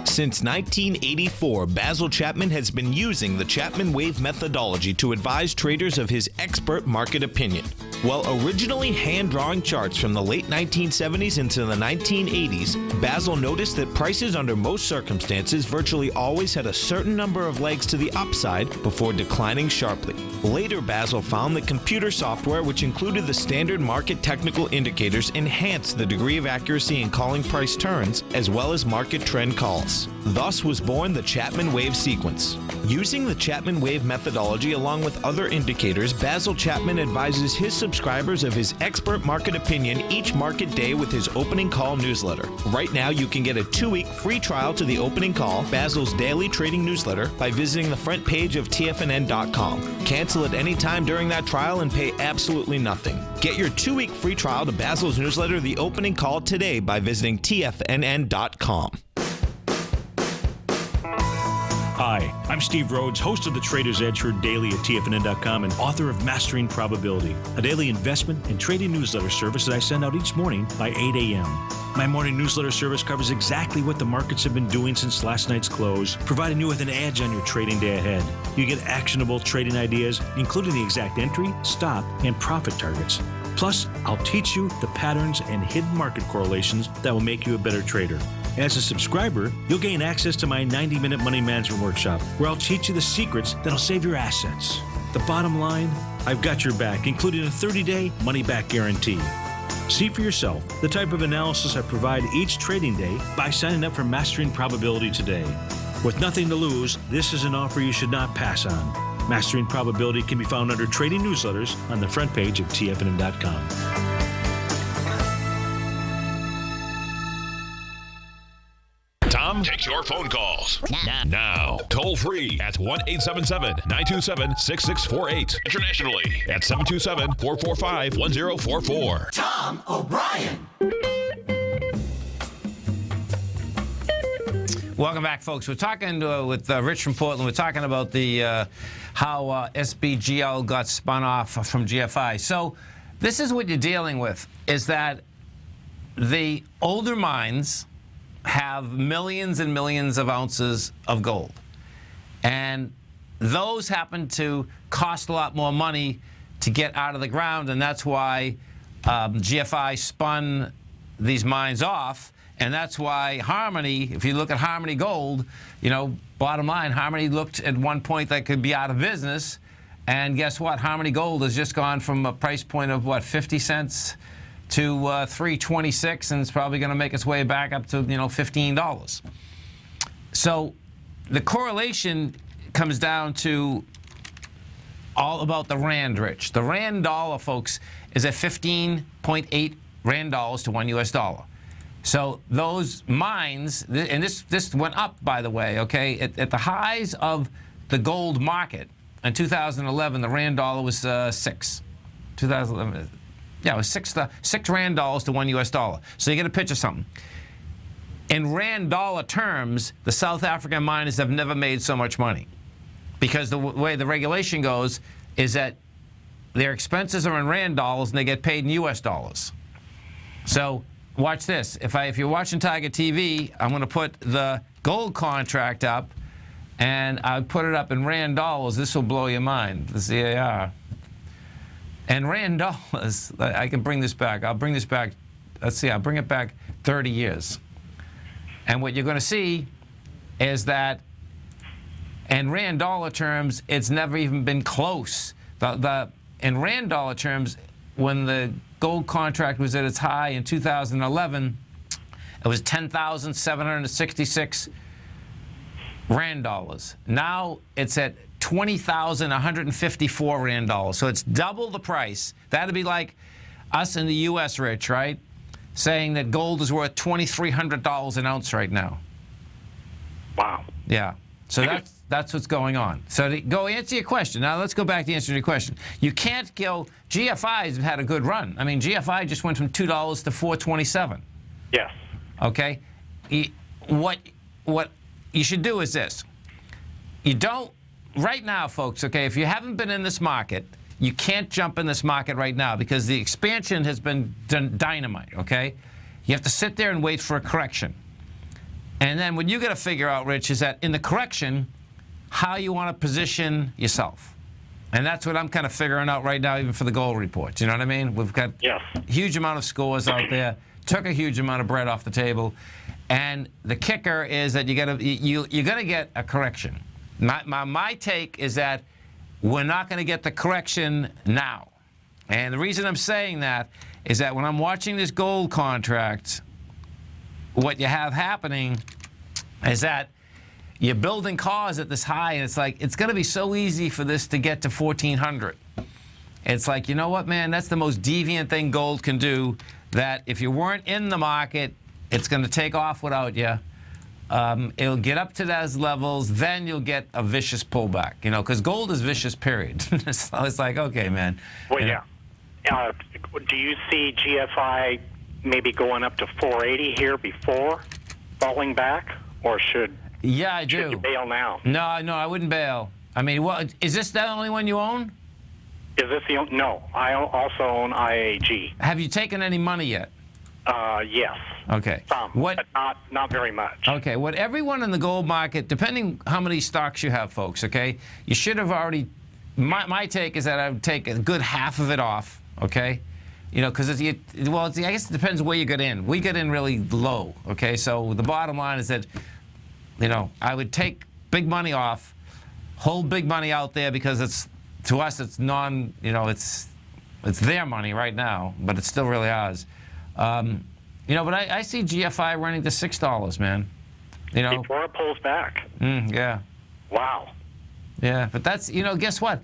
Since 1984, Basil Chapman has been using the Chapman Wave methodology to advise traders of his expert market opinion. While originally hand-drawing charts from the late 1970s into the 1980s, Basil noticed that prices under most circumstances virtually always had a certain number of legs to the upside before declining sharply. Later, Basil found that computer software, which included the standard market technical indicators, enhanced the degree of accuracy in calling price turns, as well as market trend calls. Thus was born the Chapman Wave sequence. Using the Chapman Wave methodology along with other indicators, Basil Chapman advises his subscribers of his expert market opinion each market day with his opening call newsletter. Right now, you can get a 2-week free trial to the opening call, Basil's daily trading newsletter, by visiting the front page of TFNN.com. Cancel at any time during that trial and pay absolutely nothing. Get your 2-week free trial to Basil's newsletter, The Opening Call, today by visiting TFNN.com. Hi, I'm Steve Rhodes, host of the Trader's Edge, heard daily at TFNN.com and author of Mastering Probability, a daily investment and trading newsletter service that I send out each morning by 8 a.m. My morning newsletter service covers exactly what the markets have been doing since last night's close, providing you with an edge on your trading day ahead. You get actionable trading ideas, including the exact entry, stop, and profit targets. Plus, I'll teach you the patterns and hidden market correlations that will make you a better trader. As a subscriber, you'll gain access to my 90-minute money management workshop, where I'll teach you the secrets that'll save your assets. The bottom line, I've got your back, including a 30-day money-back guarantee. See for yourself the type of analysis I provide each trading day by signing up for Mastering Probability today. With nothing to lose, this is an offer you should not pass on. Mastering Probability can be found under Trading Newsletters on the front page of TFNN.com. Tom takes your phone calls now. Toll free at 1-877-927-6648. Internationally at 727-445-1044. Tom O'Brien. Welcome back, folks. We're talking with Rich from Portland. We're talking about the how SBGL got spun off from GFI. So this is what you're dealing with, is that the older mines have millions and millions of ounces of gold. And those happen to cost a lot more money to get out of the ground, and that's why GFI spun these mines off, and that's why Harmony, if you look at Harmony Gold, you know, bottom line, Harmony looked at one point that could be out of business, and guess what? Harmony Gold has just gone from a price point of, what, 50 cents to $3.26, and it's probably going to make its way back up to, you know, $15. So the correlation comes down to all about the Rand, Rich. The Rand dollar, folks, is at 15.8 Rand dollars to $1 US. So those mines, and this went up, by the way, okay? At the highs of the gold market in 2011, the Rand dollar was 6. 2011, yeah, it was 6 Rand dollars to $1 US. So you get a picture of something. In Rand dollar terms, the South African miners have never made so much money, because the way the regulation goes is that their expenses are in Rand dollars and they get paid in US dollars. So watch this. If you're watching Tiger TV, I'm going to put the gold contract up, and I put it up in Rand dollars. This will blow your mind. The CAR. And Rand dollars, I can bring this back. I'll bring this back. Let's see. I'll bring it back 30 years. And what you're going to see is that in Rand dollar terms, it's never even been close. In Rand dollar terms, when the gold contract was at its high in 2011, it was 10,766 Rand dollars. Now it's at 20,154 Rand dollars. So it's double the price. That'd be like us in the U.S., Rich, right? Saying that gold is worth $2,300 an ounce right now. Wow. Yeah. So that's what's going on. So to go answer your question. Now let's go back to answer your question. You can't go. GFI has had a good run. I mean, GFI just went from $2 to $4.27. Yes. Okay. What you should do is this. You don't right now, folks. Okay, if you haven't been in this market, you can't jump in this market right now because the expansion has been dynamite. Okay, you have to sit there and wait for a correction. And then what you got to figure out, Rich, is that in the correction, how you want to position yourself. And that's what I'm kind of figuring out right now, even for the gold report. You know what I mean? We've got a huge amount of scores out there, took a huge amount of bread off the table. And the kicker is that you're going to get a correction. My take is that we're not going to get the correction now. And the reason I'm saying that is that when I'm watching this gold contract, what you have happening is that you're building cars at this high, and it's like, it's going to be so easy for this to get to 1,400. It's like, you know what, man, that's the most deviant thing gold can do, that if you weren't in the market, it's going to take off without you. It'll get up to those levels, then you'll get a vicious pullback, you know, because gold is vicious, period. So it's like, okay, man. Well, yeah. Do you see GFI maybe going up to 480 here before falling back, or should I do. Should you bail now? No, I wouldn't bail. I mean, what is this the only one you own? Is this the only? No, I also own IAG. Have you taken any money yet? Yes. Okay. Some, but not very much. Okay. What everyone in the gold market, depending how many stocks you have, folks, okay, you should have already. My take is that I would take a good half of it off. Okay. You know, because I guess it depends where you get in. We get in really low. Okay. So the bottom line is that, you know, I would take big money off, hold big money out there, because it's, to us, it's you know, it's their money right now, but it's still really ours. You know, but I see GFI running to $6, man. You know, before it pulls back. Yeah. Wow. Yeah, but that's, you know, guess what?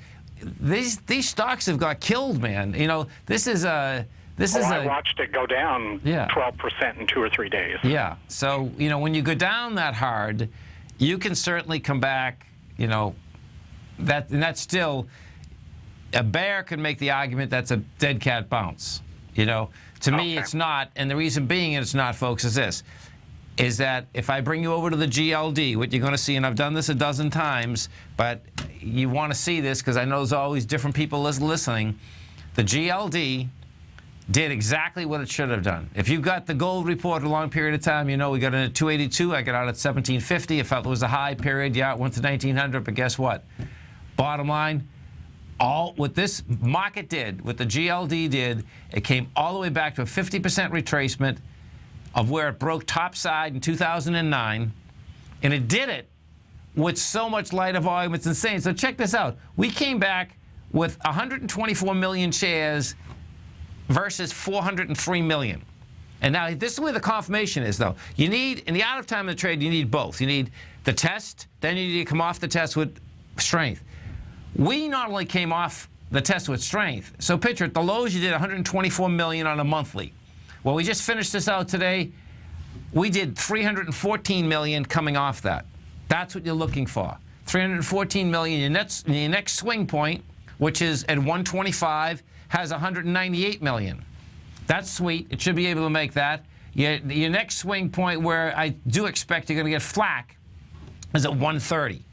These stocks have got killed, man. You know, I watched it go down 12% in 2 or 3 days. Yeah. So, you know, when you go down that hard, you can certainly come back, you know, and that's still, a bear could make the argument that's a dead cat bounce. You know, to me, it's not. And the reason being it's not, folks, is this. Is that if I bring you over to the GLD, what you're going to see, and I've done this a dozen times, but you want to see this because I know there's always different people listening. The GLD did exactly what it should have done. If you got the gold report a long period of time, you know we got in at 282. I got out at 1750. I felt it was a high period. Yeah, it went to 1900, but guess what? Bottom line, what this market did, what the GLD did, it came all the way back to a 50% retracement of where it broke topside in 2009, and it did it with so much lighter volume. It's insane. So check this out. We came back with 124 million shares versus 403 million. And now this is where the confirmation is, though. You need, in the out of time of the trade, you need both. You need the test, then you need to come off the test with strength. We not only came off the test with strength, so picture it, the lows you did 124 million on a monthly. Well, we just finished this out today. We did 314 million coming off that. That's what you're looking for. 314 million. Your next swing point, which is at 125, has 198 million. That's sweet. It should be able to make that. Your next swing point, where I do expect you're going to get flack, is at 130.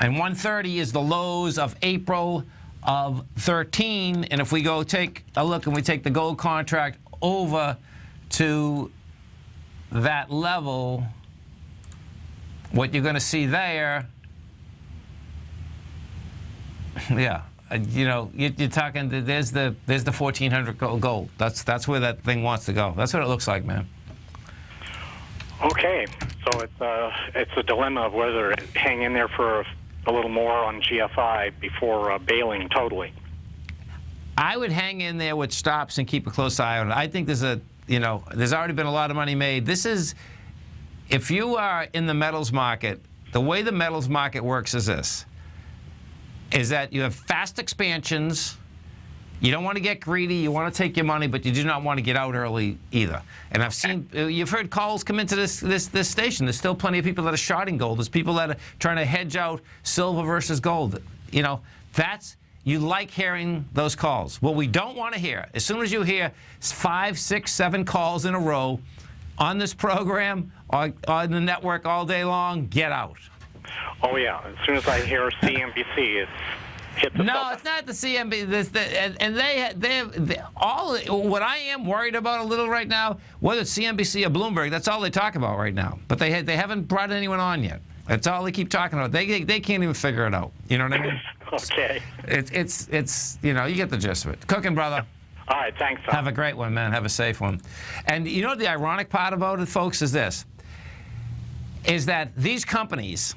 And 130 is the lows of April of 13. And if we go take a look and we take the gold contract over to that level, what you're going to see there, yeah, you know, you're talking. There's the 1400 gold. That's where that thing wants to go. That's what it looks like, man. Okay, so it's a dilemma of whether to hang in there for a little more on GFI before bailing totally. I would hang in there with stops and keep a close eye on it. I think there's already been a lot of money made. This is, if you are in the metals market, the way the metals market works is this, is that you have fast expansions. You don't want to get greedy. You want to take your money, but you do not want to get out early either. And I've seen, you've heard calls come into this station. There's still plenty of people that are shorting gold. There's people that are trying to hedge out silver versus gold. You know, you like hearing those calls. What we don't want to hear, as soon as you hear 5, 6, 7 calls in a row on this program, or on the network all day long, get out. Oh, yeah. As soon as I hear CNBC, it's hit the No, it's not the CNBC. And they all. What I am worried about a little right now, whether it's CNBC or Bloomberg, that's all they talk about right now. But they haven't brought anyone on yet. That's all they keep talking about. They can't even figure it out. You know what I mean? Okay. It's you know, you get the gist of it. Cooking, brother. All right, thanks, Tom. Have a great one, man. Have a safe one. And you know the ironic part about it, folks, is this, is that these companies,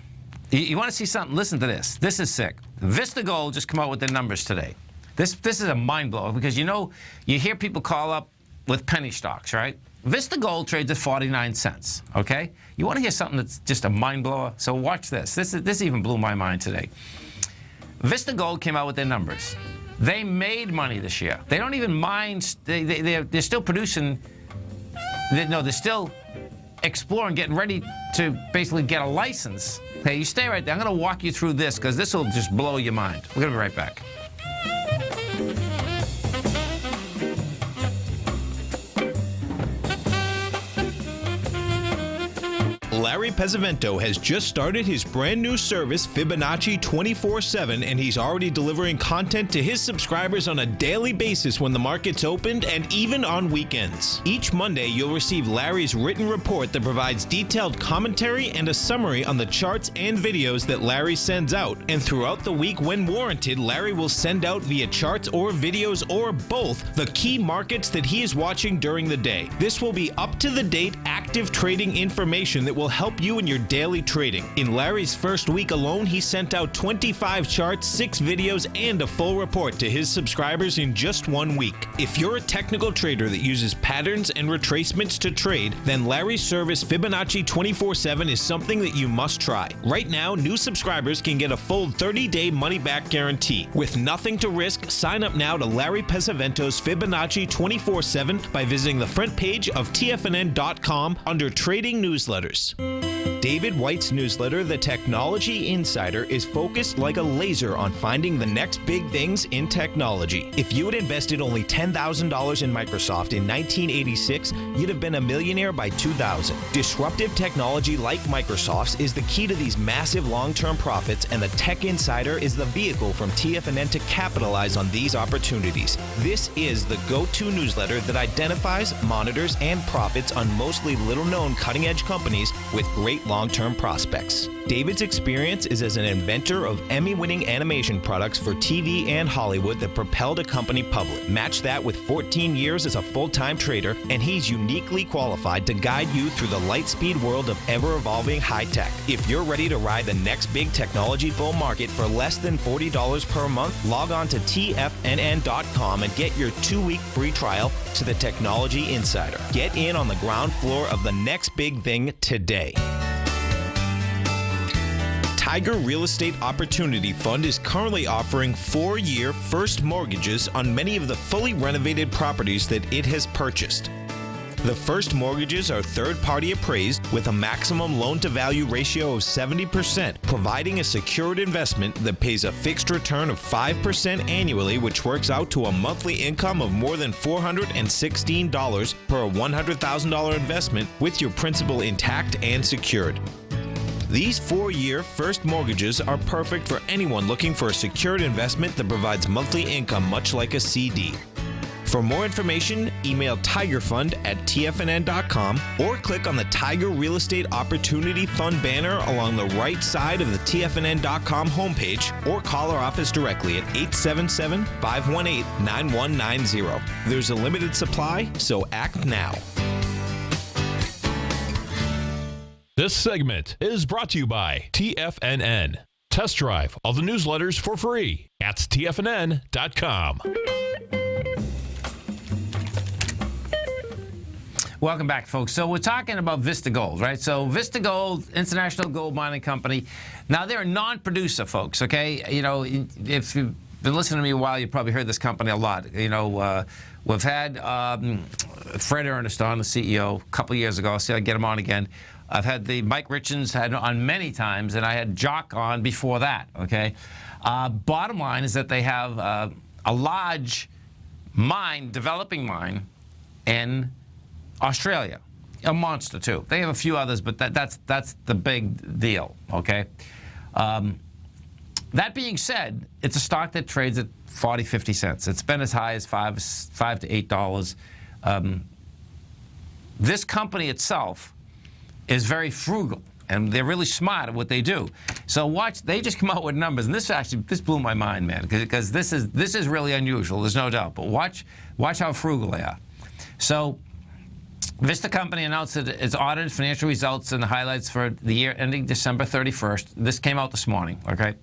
you want to see something, listen to this. This is sick. Vista Gold just come out with their numbers today. This is a mind blower, because you hear people call up with penny stocks, right? Vista Gold trades at 49 cents, okay? You want to hear something that's just a mind blower? So watch this. This even blew my mind today. Vista Gold came out with their numbers. They made money this year. They don't even mind. They're still producing. They're still exploring, getting ready to basically get a license. Hey, you stay right there. I'm going to walk you through this, because this will just blow your mind. We're going to be right back. Larry Pesavento has just started his brand new service, Fibonacci 24/7, and he's already delivering content to his subscribers on a daily basis when the market's opened and even on weekends. Each Monday, you'll receive Larry's written report that provides detailed commentary and a summary on the charts and videos that Larry sends out. And throughout the week, when warranted, Larry will send out via charts or videos or both the key markets that he is watching during the day. This will be up-to-the-date, active trading information that will help you in your daily trading. In Larry's first week alone, he sent out 25 charts, 6 videos, and a full report to his subscribers in just 1 week. If you're a technical trader that uses patterns and retracements to trade, then Larry's service Fibonacci 24/7 is something that you must try. Right now, new subscribers can get a full 30-day money-back guarantee. With nothing to risk, sign up now to Larry Pesavento's Fibonacci 24/7 by visiting the front page of TFNN.com under Trading Newsletters. David White's newsletter, The Technology Insider, is focused like a laser on finding the next big things in technology. If you had invested only $10,000 in Microsoft in 1986, you'd have been a millionaire by 2000. Disruptive technology like Microsoft's is the key to these massive long-term profits, and the Tech Insider is the vehicle from TFNN to capitalize on these opportunities. This is the go-to newsletter that identifies, monitors, and profits on mostly little-known cutting-edge companies with great long-term prospects. David's experience is as an inventor of Emmy-winning animation products for TV and Hollywood that propelled a company public. Match that with 14 years as a full-time trader, and he's uniquely qualified to guide you through the light-speed world of ever-evolving high-tech. If you're ready to ride the next big technology bull market for less than $40 per month, log on to TFNN.com and get your 2-week free trial to the Technology Insider. Get in on the ground floor of the next big thing today. Tiger Real Estate Opportunity Fund is currently offering 4-year first mortgages on many of the fully renovated properties that it has purchased. The first mortgages are third-party appraised with a maximum loan-to-value ratio of 70%, providing a secured investment that pays a fixed return of 5% annually, which works out to a monthly income of more than $416 per $100,000 investment with your principal intact and secured. These 4-year first mortgages are perfect for anyone looking for a secured investment that provides monthly income much like a CD. For more information, email tigerfund@tfnn.com or click on the Tiger Real Estate Opportunity Fund banner along the right side of the tfnn.com homepage, or call our office directly at 877-518-9190. There's a limited supply, so act now. This segment is brought to you by TFNN. Test drive all the newsletters for free at tfnn.com. Welcome back, folks. So we're talking about Vista Gold, right? So Vista Gold, International Gold Mining Company. Now, they're a non-producer, folks, okay? You know, if you've been listening to me a while, you've probably heard this company a lot. You know, we've had Fred Ernest on, the CEO, a couple of years ago. I'll see if I get him on again. I've had the Mike Richins had on many times, and I had Jock on before that, okay? Bottom line is that they have a large mine, developing mine, in Australia. A monster, too. They have a few others, but that's the big deal, okay? That being said, it's a stock that trades at 40, 50 cents. It's been as high as $5 to $8. This company itself is very frugal, and they're really smart at what they do. So watch, they just come out with numbers, and this blew my mind, man, because this is really unusual, there's no doubt. But watch how frugal they are. So Vista Company announced that its audited financial results and the highlights for the year ending December 31st. This came out this morning, okay?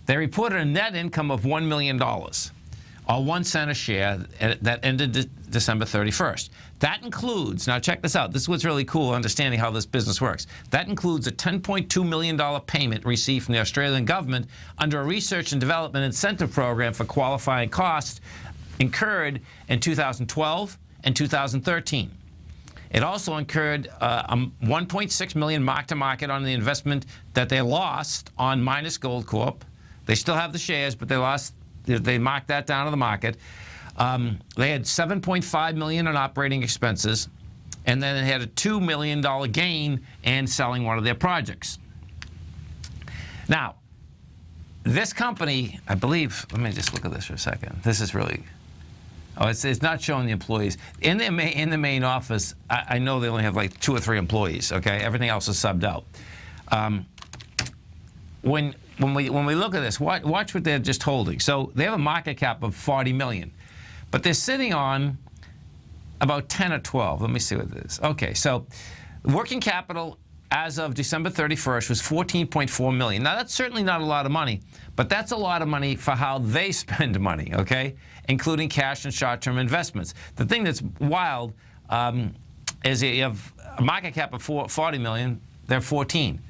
They reported a net income of $1 million, or 1 cent a share, that ended December 31st. That includes, now check this out, this is what's really cool, understanding how this business works. That includes a $10.2 million payment received from the Australian government under a research and development incentive program for qualifying costs incurred in 2012 and 2013. It also incurred $1.6 million mark-to-market on the investment that they lost on Midas Gold Corp. They still have the shares, but they marked that down to the market. They had $7.5 million in operating expenses, and then they had a $2 million gain in selling one of their projects. Now, this company, I believe, let me just look at this for a second. This is really, it's not showing the employees. In the main office, I know they only have like 2 or 3 employees, okay? Everything else is subbed out. When we look at this, watch what they're just holding. So they have a market cap of $40 million. But they're sitting on about 10 or 12. Let me see what it is. Okay, so working capital as of December 31st was $14.4 million. Now, that's certainly not a lot of money, but that's a lot of money for how they spend money, okay, including cash and short-term investments. The thing that's wild is you have a market cap of $40 million, they're 14.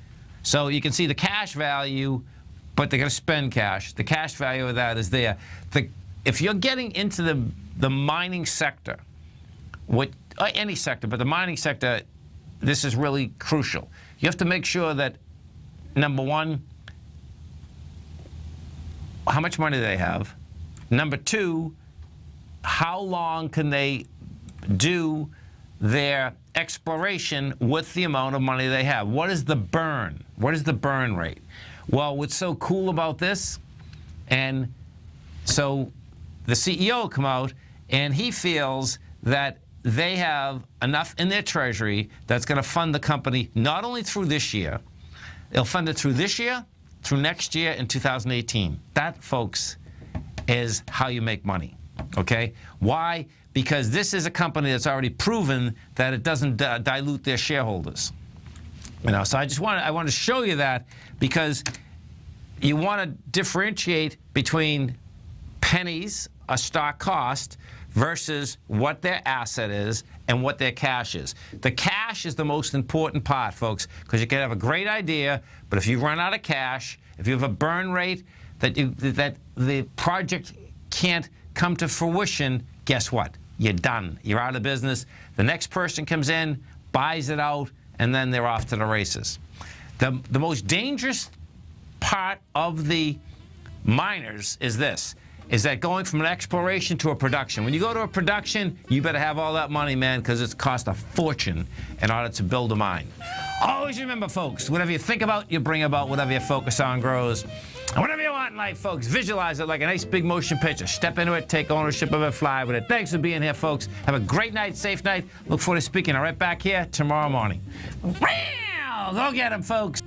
So you can see the cash value, but they're going to spend cash. The cash value of that is there. If you're getting into the mining sector, any sector, but the mining sector this is really crucial. You have to make sure that, number one, how much money they have. Number two, how long can they do their exploration with the amount of money they have? What is the burn? What is the burn rate? Well, what's so cool about this, and so the CEO will come out and he feels that they have enough in their treasury that's going to fund the company not only through this year, they'll fund it through this year, through next year, in 2018. That, folks, is how you make money, okay? Why? Because this is a company that's already proven that it doesn't dilute their shareholders. You know, so I want to show you that, because you want to differentiate between pennies, a stock cost, versus what their asset is and what their cash is. The cash is the most important part, folks, because you can have a great idea, but if you run out of cash, if you have a burn rate that the project can't come to fruition, guess what? You're done. You're out of business. The next person comes in, buys it out, and then they're off to the races. The most dangerous part of the miners is this, is that going from an exploration to a production. When you go to a production, you better have all that money, man, because it's cost a fortune in order to build a mine. Always remember, folks, whatever you think about, you bring about. Whatever you focus on grows. And whatever you want in life, folks, visualize it like a nice big motion picture. Step into it, take ownership of it, fly with it. Thanks for being here, folks. Have a great night, safe night. Look forward to speaking right back here tomorrow morning. Go get 'em, folks.